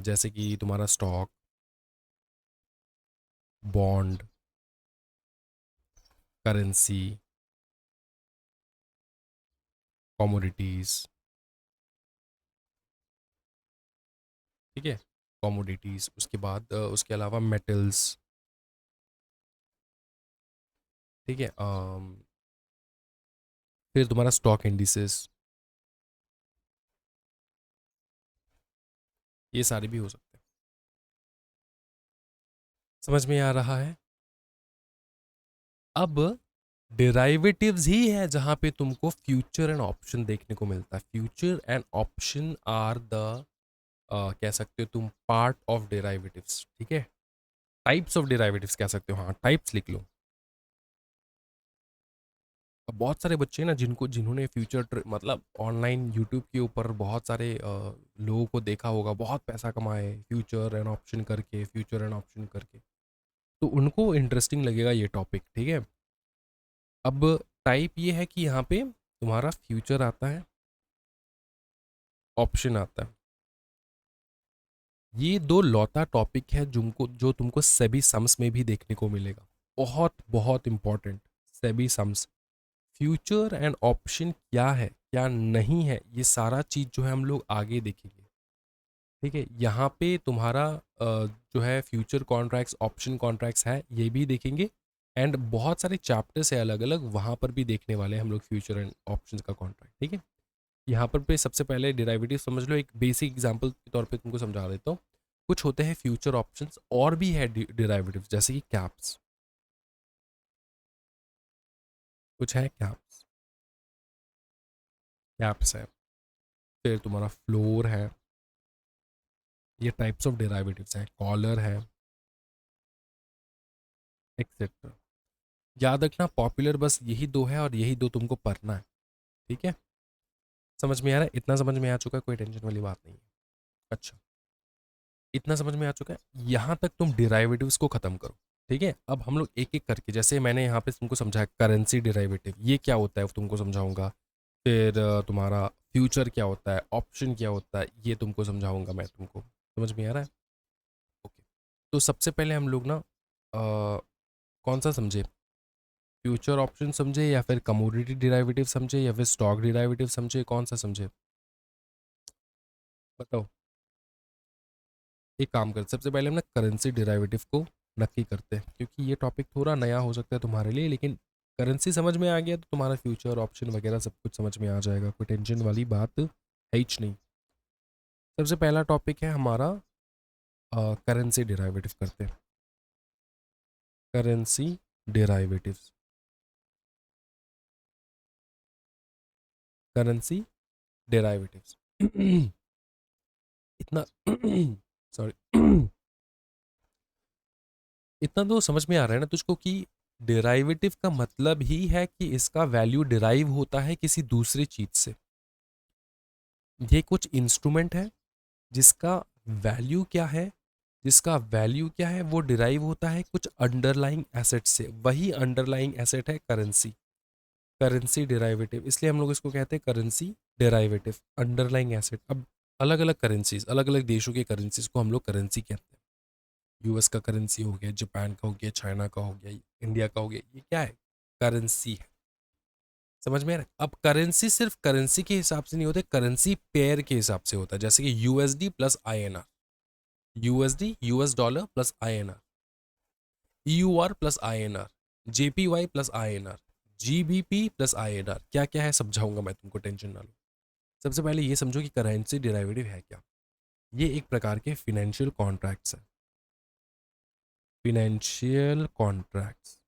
जैसे कि तुम्हारा स्टॉक, बॉन्ड, करेंसी, कमोडिटीज, ठीक है, कमोडिटीज। उसके बाद उसके अलावा मेटल्स, ठीक है। फिर तुम्हारा स्टॉक इंडिसेस, ये सारे भी हो सकते हैं। समझ में आ रहा है? अब डेराइवेटिव्स ही है जहां पे तुमको फ्यूचर एंड ऑप्शन देखने को मिलता है। Future and option are the, कह सकते हो तुम, पार्ट ऑफ डेराइवेटिव्स, ठीक है। टाइप्स ऑफ डेराइवेटिव्स कह सकते हो, हाँ टाइप्स लिख लो। अब बहुत सारे बच्चे ना जिन्होंने फ्यूचर मतलब ऑनलाइन यूट्यूब के ऊपर बहुत सारे लोगों को देखा होगा, बहुत पैसा कमाए फ्यूचर एंड ऑप्शन करके, फ्यूचर एंड ऑप्शन करके, तो उनको इंटरेस्टिंग लगेगा ये टॉपिक, ठीक है। अब टाइप ये है कि यहाँ पे तुम्हारा फ्यूचर आता है, ऑप्शन आता है। ये दो लौता टॉपिक है जो तुमको सेबी सम्स में भी देखने को मिलेगा, बहुत बहुत important. SEBI sums, future and option क्या है क्या नहीं है, ये सारा चीज़ जो है हम लोग आगे देखेंगे, ठीक है। यहाँ पे तुम्हारा जो है फ्यूचर कॉन्ट्रैक्ट्स, ऑप्शन कॉन्ट्रैक्ट्स है, ये भी देखेंगे। एंड बहुत सारे चैप्टर्स है अलग अलग, वहाँ पर भी देखने वाले हैं हम लोग फ्यूचर एंड ऑप्शन का कॉन्ट्रैक्ट, ठीक है। यहाँ पर पे सबसे पहले डेरिवेटिव समझ लो, एक बेसिक एग्जांपल के तौर पे तुमको समझा देता हूँ। कुछ होते हैं फ्यूचर ऑप्शंस, और भी है डेरिवेटिव, जैसे कि कैप्स, कुछ है कैप्स, कैप्स है, फिर तुम्हारा फ्लोर है, ये टाइप्स ऑफ डेरिवेटिव्स हैं, कॉलर है, एक्सेट्रा। याद रखना पॉपुलर बस यही दो है, और यही दो तुमको पढ़ना है, ठीक है। समझ में आ रहा है? इतना समझ में आ चुका है, कोई टेंशन वाली बात नहीं है। अच्छा, इतना समझ में आ चुका है, यहाँ तक तुम डिराइवेटिव्स को खत्म करो, ठीक है। अब हम लोग एक एक करके, जैसे मैंने यहाँ पे तुमको समझाया करेंसी डिराइवेटिव ये क्या होता है वो तुमको समझाऊंगा, फिर तुम्हारा फ्यूचर क्या होता है, ऑप्शन क्या होता है, ये तुमको समझाऊंगा मैं तुमको। समझ में आ रहा है? ओके। तो सबसे पहले हम लोग ना कौन सा समझे, फ्यूचर ऑप्शन समझे या फिर कमोडिटी डिराइवेटिव समझे या फिर स्टॉक डिराइवेटिव समझे, कौन सा समझे बताओ। एक काम कर, सबसे पहले हम ना करेंसी डिराइवेटिव को नक्की करते हैं, क्योंकि ये टॉपिक थोड़ा नया हो सकता है तुम्हारे लिए, लेकिन करेंसी समझ में आ गया तो तुम्हारा फ्यूचर ऑप्शन वगैरह सब कुछ समझ में आ जाएगा, कोई टेंशन वाली बात है ही नहीं। सबसे पहला टॉपिक है हमारा करेंसी डिराइवेटिव करते हैं। करेंसी डिराइवेटिव्स, करेंसी डेराइवेटिव्स इतना सॉरी इतना तो समझ में आ रहा है ना तुझको कि डेराइवेटिव का मतलब ही है कि इसका वैल्यू डिराइव होता है किसी दूसरी चीज से। ये कुछ इंस्ट्रूमेंट है जिसका वैल्यू क्या है, जिसका वैल्यू क्या है वो डिराइव होता है कुछ अंडरलाइंग एसेट से। वही अंडरलाइंग एसेट है करेंसी, करेंसी डेराइवेटिव। इसलिए हम लोग इसको कहते हैं करेंसी डेराइवेटिव, अंडरलाइंग एसेट। अब अलग अलग करेंसीज, अलग अलग देशों की करेंसीज को हम लोग करेंसी कहते हैं। यूएस का करेंसी हो गया, जापान का हो गया, चाइना का हो गया, इंडिया का हो गया, ये क्या है, करेंसी है। समझ में आ रहा है। अब करेंसी सिर्फ करेंसी के हिसाब से नहीं होते, करेंसी पेयर के हिसाब से होता है। जैसे कि USD plus INR, USD US dollar plus INR, EUR plus INR, JPY plus INR, GBP plus INR. क्या क्या है समझाऊंगा मैं तुमको, टेंशन ना लो। सबसे पहले ये समझो कि करेंसी डेरिवेटिव है क्या। ये एक प्रकार के फिनेंशियल कॉन्ट्रैक्ट्स है, फिनेंशियल कॉन्ट्रैक्ट्स।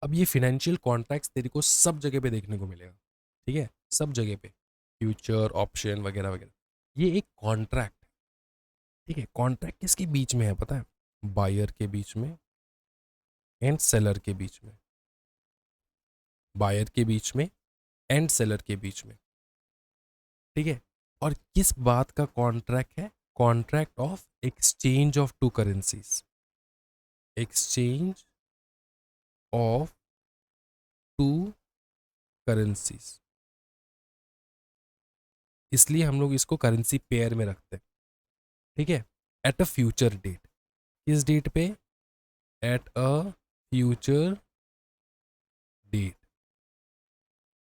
अब ये फिनेंशियल कॉन्ट्रैक्ट्स तेरे को सब जगह पे देखने को मिलेगा, ठीक है, सब जगह पे, फ्यूचर ऑप्शन वगैरह वगैरह। ये एक कॉन्ट्रैक्ट, ठीक है। कॉन्ट्रैक्ट किसके बीच में है पता है, बायर के बीच में एंड सेलर के बीच में, बायर के बीच में एंड सेलर के बीच में, ठीक है। और किस बात का कॉन्ट्रैक्ट है, contract of exchange of two currencies, exchange of two currencies. इसलिए हम लोग इसको करेंसी पेयर में रखते हैं, ठीक है। एट अ फ्यूचर डेट, किस डेट पे, at a future date,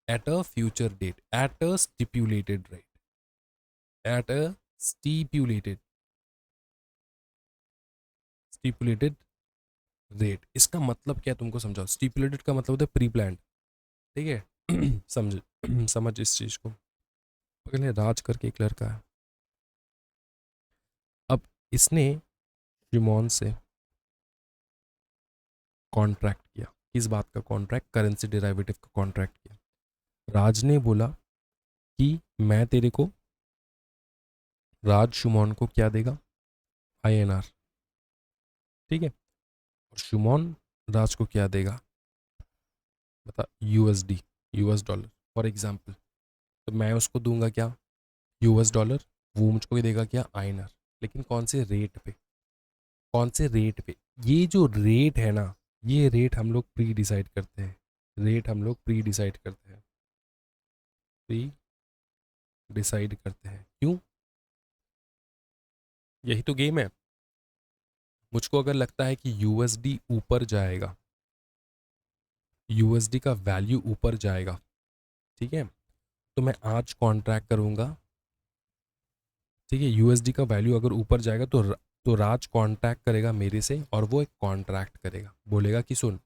at a future date, at a stipulated rate, at a stipulated stipulated rate. इसका मतलब क्या है तुमको समझाओ। स्टिपुलेटेड का मतलब होता है प्री प्लान, ठीक है समझ समझ इस चीज को। पहले राज करके एक लड़का है, अब इसने शिमोन से कॉन्ट्रैक्ट किया। किस बात का कॉन्ट्रैक्ट, करेंसी डेरिवेटिव का कॉन्ट्रैक्ट किया। राज ने बोला कि मैं तेरे को, राज शुमोन को क्या देगा, आईएनआर, ठीक है। और शुमोन राज को क्या देगा, बता, USD, US dollar for example. तो मैं उसको दूंगा क्या, यूएस डॉलर, वो मुझको देगा क्या, आईएनआर। लेकिन कौन से रेट पे, कौन से रेट पे, ये जो रेट है ना, ये रेट हम लोग प्री डिसाइड करते हैं, रेट हम लोग प्री डिसाइड करते हैं, प्री डिसाइड करते हैं। क्यों, यही तो गेम है। मुझको अगर लगता है कि यूएसडी ऊपर जाएगा, यूएसडी का वैल्यू ऊपर जाएगा, ठीक है, तो मैं आज कॉन्ट्रैक्ट करूंगा, ठीक है। यूएसडी का वैल्यू अगर ऊपर जाएगा तो राज कॉन्ट्रैक्ट करेगा मेरे से, और वो एक कॉन्ट्रैक्ट करेगा, बोलेगा कि सुन,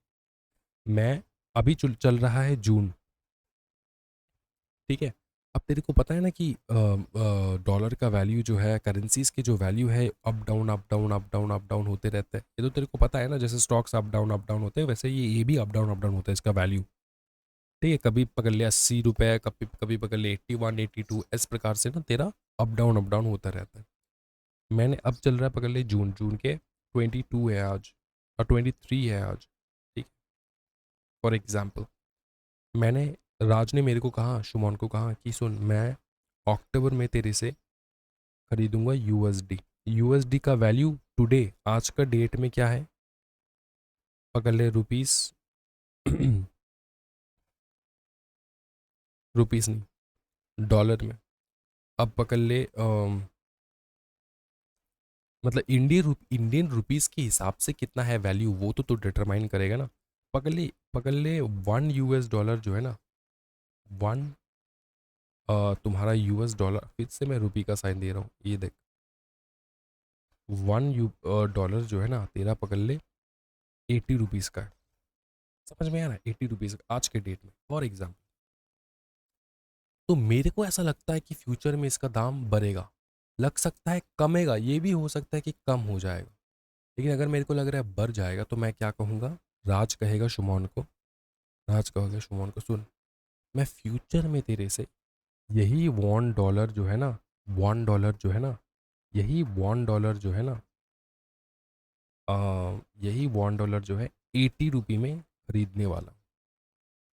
मैं अभी चल रहा है जून, ठीक है। अब तेरे को पता है ना कि डॉलर का वैल्यू जो है, करेंसीज की जो वैल्यू है, up down up down up down up down होते रहता है। ये तो तेरे को पता है ना, जैसे स्टॉक्स अप डाउन होते हैं, वैसे ये भी अप डाउन होता है इसका वैल्यू, ठीक है। कभी पकड़ लिया 80 रुपये, कभी कभी पकड़ लिया 81 82, इस प्रकार से ना तेरा अप डाउन होता रहता है। मैंने अब चल रहा है पकड़ लिया जून, जून के 22 है आज, और 23 है आज, ठीक, फॉर एग्जाम्पल। मैंने, राज ने मेरे को कहा, शुमोन को कहा कि सुन, मैं अक्टूबर में तेरे से खरीदूंगा यूएसडी। यूएसडी का वैल्यू टुडे, आज का डेट में क्या है, पकड़ ले रुपीस रुपीस नहीं, डॉलर में। अब पकड़ ले मतलब इंडियन रुपीस के हिसाब से कितना है वैल्यू, वो तो डिटरमाइन करेगा ना। पकड़ ले 1 US डॉलर जो है ना, वन तुम्हारा US डॉलर, फिर से मैं रुपी का साइन दे रहा हूँ, ये देख, 1 डॉलर जो है ना तेरा, पकड़ ले 80 रुपीज़ का है। समझ में आ रहा है? 80 रुपीज़ आज के डेट में, फॉर एग्जाम्पल। तो मेरे को ऐसा लगता है कि फ्यूचर में इसका दाम बढ़ेगा, लग सकता है कमेगा, ये भी हो सकता है कि कम हो जाएगा। लेकिन अगर मेरे को लग रहा है बढ़ जाएगा तो मैं क्या कहूँगा, राज कहेगा शुमोन को, राज कहेगा शुमोन को, सुन, मैं फ्यूचर में तेरे से यही 1 डॉलर जो है ना, 1 डॉलर जो है ना, यही 1 डॉलर जो है ना, यही 1 डॉलर जो है 80 रुपये में खरीदने वाला हूँ।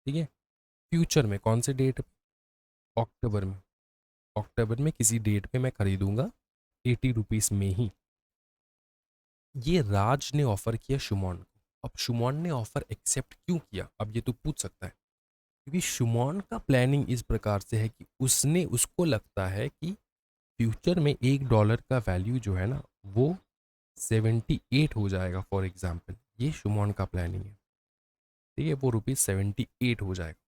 ठीक है, फ्यूचर में कौन से डेट पे, अक्टूबर में, अक्टूबर में किसी डेट पे मैं खरीदूंगा 80 रुपीज़ में ही। ये राज ने ऑफर किया शुमोन को। अब शुमोन ने ऑफर एक्सेप्ट क्यों किया, अब ये तो पूछ सकता है। क्योंकि शुमोन का प्लानिंग इस प्रकार से है कि उसको लगता है कि फ्यूचर में 1 डॉलर का वैल्यू जो है ना वो 78 हो जाएगा, फॉर एग्जाम्पल। ये शुमोन का प्लानिंग है, ठीक है, वो ₹78 हो जाएगा।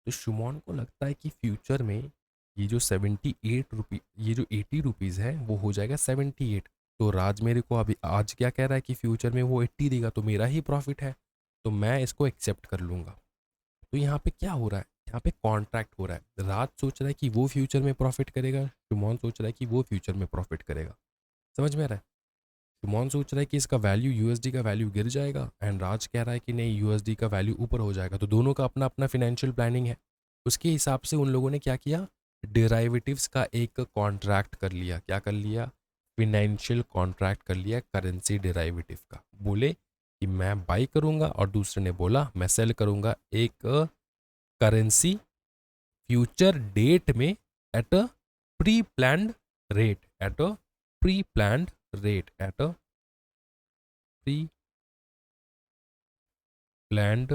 तो शुमोन को लगता है कि फ्यूचर में ये जो 78 रुपी, ये जो 80 रुपीज़ है वो हो जाएगा 78। तो राज मेरे को अभी आज क्या कह रहा है कि फ्यूचर में वो 80 देगा, तो मेरा ही प्रॉफिट है, तो मैं इसको एक्सेप्ट कर लूँगा। तो यहाँ पे क्या हो रहा है, यहाँ पे कॉन्ट्रैक्ट हो रहा है। राज सोच रहा है कि वो फ्यूचर में प्रॉफिट करेगा, शुमोन सोच रहा है कि वो फ्यूचर में प्रॉफिट करेगा। समझ में आ रहा है? शुमोन सोच रहा है कि इसका वैल्यू, यूएसडी का वैल्यू गिर जाएगा, एंड राज कह रहा है कि नहीं, यूएसडी का वैल्यू ऊपर हो जाएगा। तो दोनों का अपना अपना फिनेंशियल प्लानिंग है। उसके हिसाब से उन लोगों ने क्या किया, डेराइवेटिव्स का एक कॉन्ट्रैक्ट कर लिया। क्या कर लिया? फिनेंशियल कॉन्ट्रैक्ट कर लिया करेंसी डेराइवेटिव का। बोले कि मैं बाई करूंगा, और दूसरे ने बोला मैं सेल करूंगा एक करेंसी फ्यूचर डेट में, eight a pre planned rate, at a pre planned rate, at a pre planned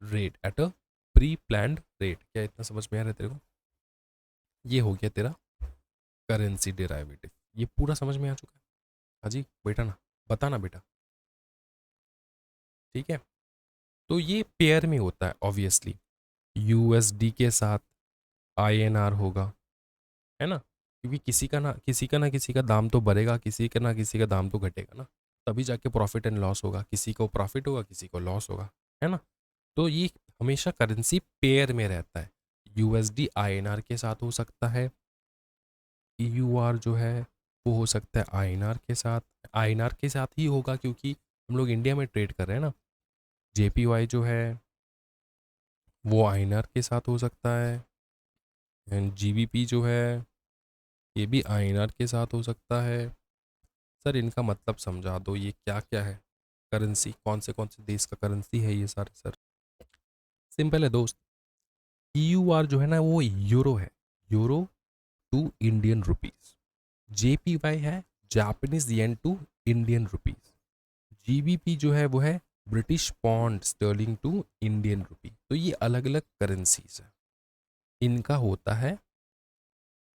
rate, at a pre planned rate. क्या इतना समझ में आ रहा है तेरे को? ये हो गया तेरा करेंसी डेराइवेटिव। ये पूरा समझ में आ चुका है? हाँ जी बेटा ना, बताना बेटा। ठीक है, तो ये पेयर में होता है ऑब्वियसली। यूएसडी के साथ आईएनआर होगा, है ना, क्योंकि किसी का दाम तो बढ़ेगा, किसी का दाम तो घटेगा ना, तभी जाके प्रॉफिट एंड लॉस होगा। किसी को प्रॉफिट होगा, किसी को लॉस होगा, है ना। तो ये हमेशा करेंसी पेयर में रहता है। यूएसडी आईएनआर के साथ हो सकता है, ईयूआर जो है वो हो सकता है आईएनआर के साथ। आईएनआर के साथ ही होगा क्योंकि हम लोग इंडिया में ट्रेड कर रहे हैं ना। जेपीवाई जो है वो आईएनआर के साथ हो सकता है, एंड जीबीपी जो है ये भी आईएनआर के साथ हो सकता है। सर इनका मतलब समझा दो, ये क्या क्या है करेंसी, कौन से देश का करेंसी है ये सारे सर? सिंपल है दोस्त। ईयूआर जो है ना वो यूरो है, euro to Indian rupees. JPY है Japanese yen to Indian rupees. GBP जो है वो है British pound sterling to Indian rupee. तो ये अलग अलग करेंसीज है, इनका होता है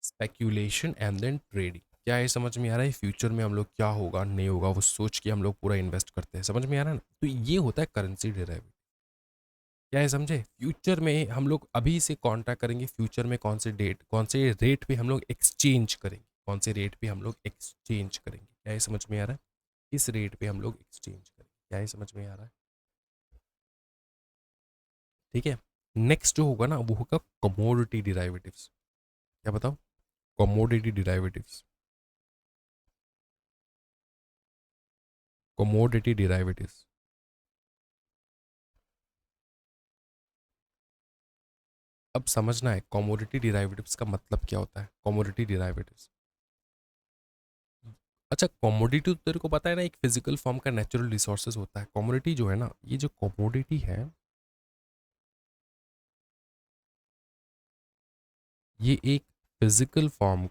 स्पेक्यूलेशन एंड देन ट्रेडिंग। क्या ये समझ में आ रहा है? फ्यूचर में हम लोग क्या होगा नहीं होगा वो सोच के हम लोग पूरा इन्वेस्ट करते हैं। समझ में आ रहा है ना? तो ये होता है करेंसी डेरिवेटिव। क्या है समझे? फ्यूचर में हम लोग अभी से कॉन्ट्रैक्ट करेंगे, फ्यूचर में कौन से रेट पे हम लोग एक्सचेंज करेंगे, कौन से रेट पे हम लोग एक्सचेंज करेंगे। क्या ये समझ में आ रहा है? इस रेट पे हम लोग एक्सचेंज करेंगे। क्या ये समझ में आ रहा है? ठीक है, नेक्स्ट जो होगा ना वो होगा कमोडिटी डिराइवेटिव्स। क्या बताओ? Commodity derivatives, commodity derivatives. अब समझना है कमोडिटी डिराइवेटिव्स का मतलब क्या होता है। कमोडिटी डिराइवेटिव्स, अच्छा कमोडिटी तो तेरे को पता है ना, एक फिजिकल फॉर्म का नेचुरल रिसोर्सेज होता है। कमोडिटी जो है ना, ये जो कमोडिटी है ये एक फिजिकल फॉर्म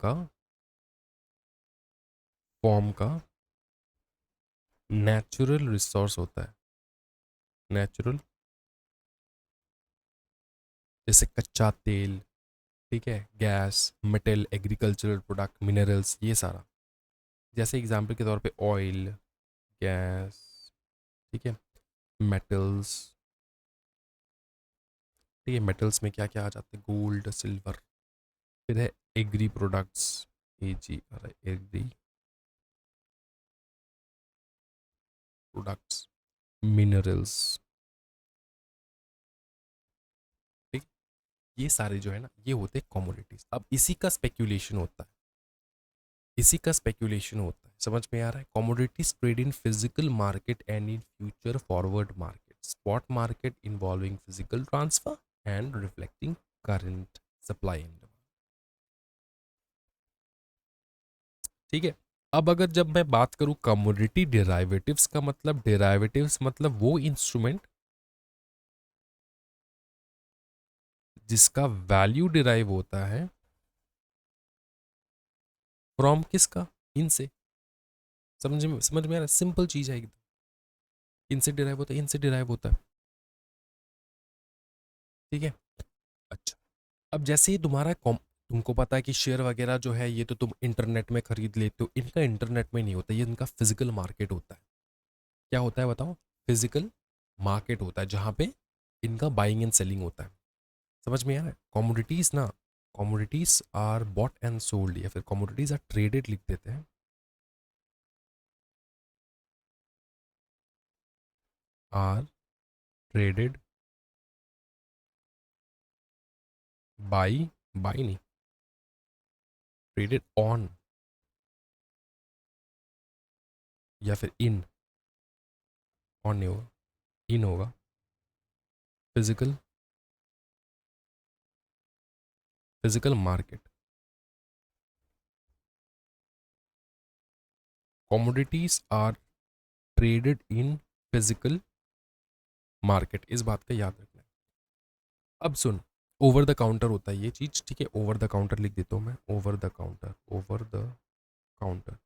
का नेचुरल रिसोर्स होता है। नेचुरल, जैसे कच्चा तेल, ठीक है, gas, metal, agricultural product, minerals, ये सारा। जैसे एग्जाम्पल के तौर पे ऑयल, गैस, ठीक है, मेटल्स, ठीक है, मेटल्स में क्या क्या आ जाते हैं, गोल्ड, सिल्वर, फिर है agri products, AGRI, agri products, minerals, ठीक, ये सारे जो है ना ये होते हैं कमोडिटीज। अब इसी का स्पेक्यूलेशन होता है, इसी का स्पेक्यूलेशन होता है, समझ में आ रहा है। Commodities trade in physical market and in future forward market, spot market involving physical transfer and reflecting current supply and demand, ठीक है। अब अगर जब मैं बात करूं कमोडिटी डेराइवेटिव्स का मतलब, डेराइवेटिव्स मतलब वो इंस्ट्रूमेंट जिसका वैल्यू डिराइव होता है फ्रॉम किसका, इनसे। समझ में आ रहा है, सिंपल चीज है एकदम, इनसे डिराइव होता है, इनसे डिराइव होता है, ठीक है। अच्छा, अब जैसे ही तुम्हारा तुमको पता है कि शेयर वगैरह जो है ये तो तुम इंटरनेट में खरीद लेते हो, इनका इंटरनेट में नहीं होता, ये इनका फिजिकल मार्केट होता है। क्या होता है बताओ, फिजिकल मार्केट होता है जहां पे इनका बाइंग एंड सेलिंग होता है, समझ में आ रहा है। कमोडिटीज ना, commodities are bought and sold, या फिर कमोडिटीज आर ट्रेडेड लिख देते हैं, आर ट्रेडेड बाई, बाई नहीं, ट्रेडेड ऑन, या फिर इन, ऑन नहीं होगा, इन होगा, physical, physical market. Commodities are traded in physical market, इस बात का याद रखना है। अब सुन, ओवर द काउंटर होता है ये चीज, ठीक है, ओवर द काउंटर लिख देता हूं मैं, over the counter, over the counter.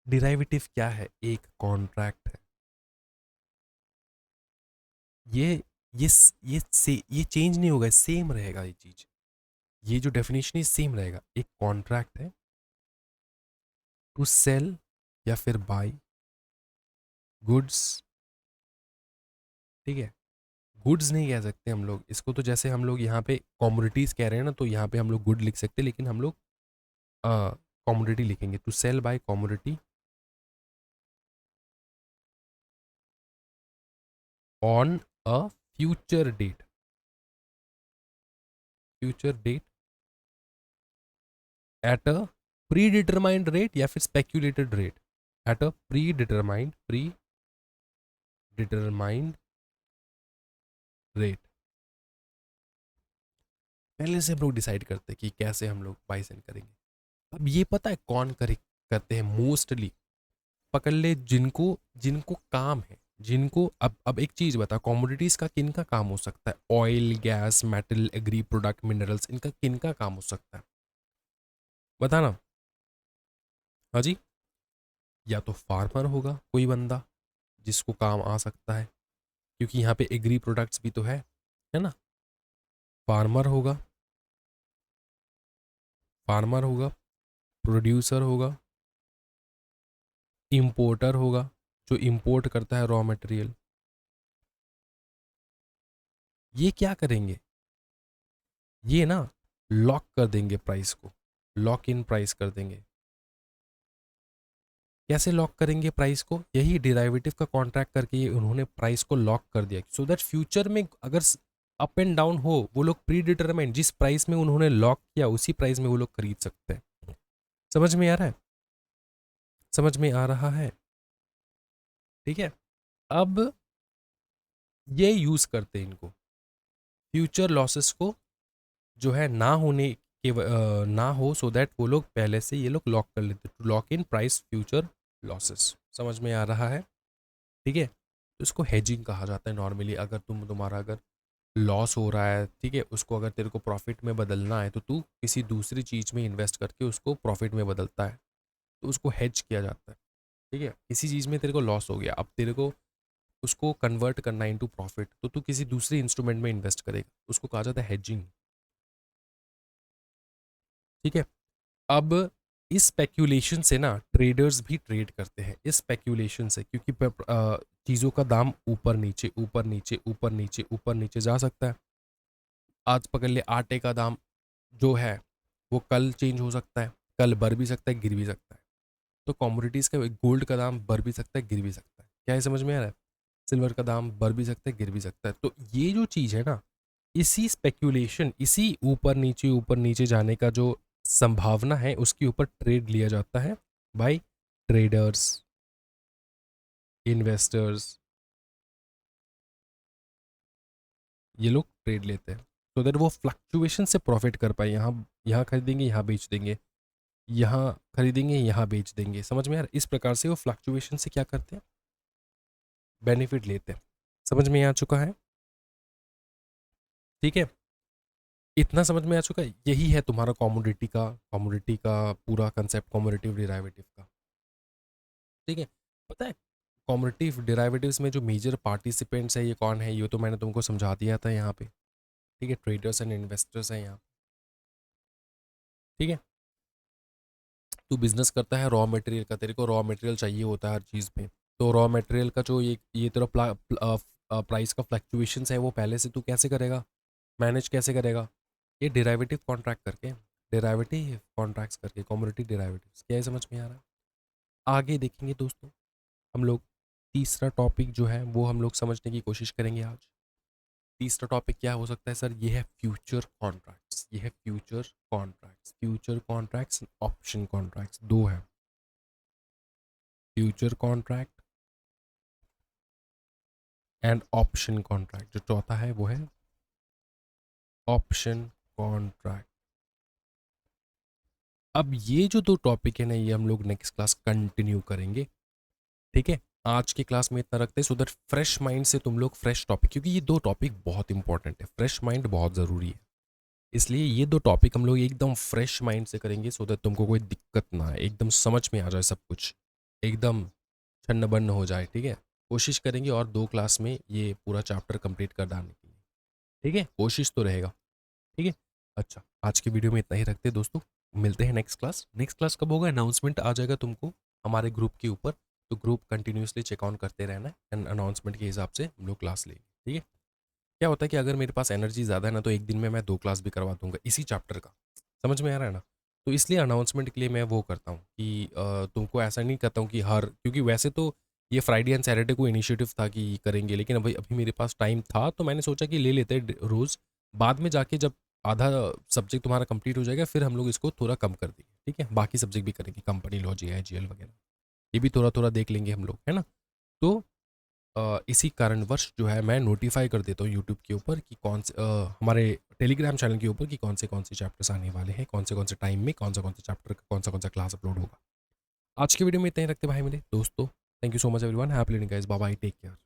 Derivative क्या है, एक कॉन्ट्रैक्ट है। ये ये ये चेंज नहीं होगा, सेम रहेगा ये चीज, ये जो डेफिनेशन है सेम रहेगा। एक कॉन्ट्रैक्ट है टू सेल या फिर बाय गुड्स, ठीक है, गुड्स नहीं कह सकते हम लोग इसको, तो जैसे हम लोग यहाँ पे कॉमोडिटीज कह रहे हैं ना, तो यहाँ पे हम लोग गुड लिख सकते हैं, लेकिन हम लोग कॉमोडिटी लिखेंगे, to sell buy commodity on a future date, future date at a predetermined rate या फिर speculated rate, at a predetermined rate. पहले से हम लोग डिसाइड करते हैं कि कैसे हम लोग बाई सेल करेंगे। अब ये पता है कौन करे करते हैं मोस्टली, पकड़ ले जिनको जिनको काम है, जिनको अब एक चीज बता, कमोडिटीज का किन का काम हो सकता है, oil, gas, metal, agree product, minerals, इनका किन का काम हो सकता है, बताना। हाँ जी, या तो फार्मर होगा कोई बंदा जिसको काम आ सकता है, क्योंकि यहाँ पे एग्री प्रोडक्ट्स भी तो है ना। फार्मर होगा, फार्मर होगा, प्रोड्यूसर होगा, इंपोर्टर होगा जो इंपोर्ट करता है रॉ मटेरियल। ये क्या करेंगे, ये ना लॉक कर देंगे प्राइस को, लॉक इन प्राइस कर देंगे। कैसे लॉक करेंगे प्राइस को, यही डिराइवेटिव का कॉन्ट्रैक्ट करके ये उन्होंने प्राइस को लॉक कर दिया, सो दैट फ्यूचर में अगर अप एंड डाउन हो, वो लोग प्री डिटरमाइंड जिस प्राइस में उन्होंने लॉक किया उसी प्राइस में वो लोग खरीद सकते हैं। समझ में आ रहा है, समझ में आ रहा है, ठीक है। अब ये यूज करते हैं इनको, फ्यूचर लॉसेस को जो है ना होने के ना हो, सो दैट वो लोग पहले से ये लोग लॉक कर लेते, to lock in price future losses. समझ में आ रहा है, ठीक है। तो इसको हेजिंग कहा जाता है नॉर्मली। अगर तुम्हारा अगर लॉस हो रहा है, ठीक है, उसको अगर तेरे को प्रॉफिट में बदलना है तो तू किसी दूसरी चीज़ में इन्वेस्ट करके उसको प्रॉफिट में बदलता है, तो उसको हेज किया जाता है, ठीक है। किसी चीज़ में तेरे को लॉस हो गया, अब तेरे को उसको कन्वर्ट करना इनटू प्रॉफिट, तो तू किसी दूसरे इंस्ट्रूमेंट में इन्वेस्ट करेगा, उसको कहा जाता है हेजिंग, ठीक है। अब इस स्पेक्यूलेशन से ना ट्रेडर्स भी ट्रेड करते हैं, इस स्पेक्यूलेशन से, क्योंकि चीज़ों का दाम ऊपर नीचे ऊपर नीचे ऊपर नीचे ऊपर नीचे जा सकता है। आज पकड़ ले आटे का दाम जो है वो कल चेंज हो सकता है, कल बढ़ भी सकता है, गिर भी सकता है। तो कमोडिटीज़ का, गोल्ड का दाम बढ़ भी सकता है, गिर भी सकता है। क्या ये समझ में आ रहा है? सिल्वर का दाम बढ़ भी सकता है, गिर भी सकता है। तो ये जो चीज़ है ना, इसी स्पेक्यूलेशन, इसी ऊपर नीचे जाने का जो संभावना है, उसके ऊपर ट्रेड लिया जाता है बाय ट्रेडर्स, इन्वेस्टर्स, ये लोग ट्रेड लेते हैं सो दैट वो फ्लक्चुएशन से प्रॉफिट कर पाए। यहाँ यहाँ खरीदेंगे, यहाँ बेच देंगे, यहाँ खरीदेंगे, यहाँ बेच देंगे। समझ में यार, इस प्रकार से वो फ्लक्चुएशन से क्या करते हैं, बेनिफिट लेते हैं। समझ में आ चुका है? ठीक है, इतना समझ में आ चुका है। यही है तुम्हारा कॉमोडिटी का पूरा कंसेप्ट, कॉमोडिटिव डिराइवेटिव का। ठीक है, पता है कॉमोडिटिव डिराइवेटिव्स में जो मेजर पार्टिसिपेंट्स है ये कौन है, ये तो मैंने तुमको समझा दिया था यहाँ पे। ठीक है, ट्रेडर्स एंड इन्वेस्टर्स हैं यहाँ। ठीक है, तू बिजनेस करता है रॉ मटेरियल का, तेरे को रॉ मटेरियल चाहिए होता है हर चीज़ में। तो रॉ मटेरियल का जो ये तेरा प्राइस का फ्लक्चुएशंस है, वो पहले से तू कैसे करेगा, मैनेज कैसे करेगा? ये डेरिवेटिव कॉन्ट्रैक्ट करके, डेरिवेटिव कॉन्ट्रैक्ट्स करके, कमोडिटी डेरिवेटिव्स। क्या ये समझ में आ रहा है? आगे देखेंगे दोस्तों हम लोग। तीसरा टॉपिक जो है वो हम लोग समझने की कोशिश करेंगे आज। तीसरा टॉपिक क्या हो सकता है सर? ये है फ्यूचर कॉन्ट्रैक्ट्स। ये है future contracts. Future contracts, option contracts, दो है, future contract and option contract. जो चौथा है वो है ऑप्शन कॉन्ट्रैक्ट। अब ये जो दो टॉपिक है ना, ये हम लोग नेक्स्ट क्लास कंटिन्यू करेंगे। ठीक है, आज की क्लास में इतना रखते हैं, सो दैट फ्रेश माइंड से तुम लोग फ्रेश टॉपिक, क्योंकि ये दो टॉपिक बहुत इंपॉर्टेंट है, फ्रेश माइंड बहुत ज़रूरी है। इसलिए ये दो टॉपिक हम लोग एकदम फ्रेश माइंड से करेंगे, सो दैट तुमको कोई दिक्कत ना आए, एकदम समझ में आ जाए सब कुछ, एकदम छन्न बन्न हो जाए। ठीक है, कोशिश करेंगे और 2 क्लास में ये पूरा चैप्टर कंप्लीट कर डालने के लिए। ठीक है, कोशिश तो रहेगा। ठीक है, अच्छा आज की वीडियो में इतना ही रखते हैं दोस्तों, मिलते हैं नेक्स्ट क्लास। नेक्स्ट क्लास कब होगा? अनाउंसमेंट आ जाएगा तुमको हमारे ग्रुप के ऊपर, तो ग्रुप कंटिन्यूसली चेक ऑन करते रहना है एंड अनाउंसमेंट के हिसाब से हम लोग क्लास लेंगे। ठीक है, क्या होता है कि अगर मेरे पास एनर्जी ज़्यादा है ना, तो एक दिन में मैं 2 क्लास भी करवा दूंगा इसी चैप्टर का। समझ में आ रहा है ना? तो इसलिए अनाउंसमेंट के लिए मैं वो करता हूँ कि तुमको ऐसा नहीं करता हूँ कि हर, क्योंकि वैसे तो ये फ्राइडे एंड सैटरडे को इनिशिएटिव था कि करेंगे, लेकिन अभी अभी मेरे पास टाइम था तो मैंने सोचा कि ले लेते रोज़। बाद में जाके जब आधा सब्जेक्ट तुम्हारा कंप्लीट हो जाएगा, फिर हम लोग इसको थोड़ा कम कर देंगे। ठीक है, बाकी सब्जेक्ट भी करेंगे, कंपनी लॉ, GI GL वगैरह, ये भी थोड़ा थोड़ा देख लेंगे हम लोग, है ना? तो इसी कारणवश जो है मैं नोटिफाई कर देता हूँ यूट्यूब के ऊपर कि हमारे टेलीग्राम चैनल के ऊपर कि कौन से चैप्टर्स आने वाले हैं, कौन से टाइम में कौन सा चैप्टर का कौन सा क्लास अपलोड होगा। आज के वीडियो में इतना ही रखते भाई मेरे दोस्तों। Thank you so much everyone, happy learning guys, bye bye, take care.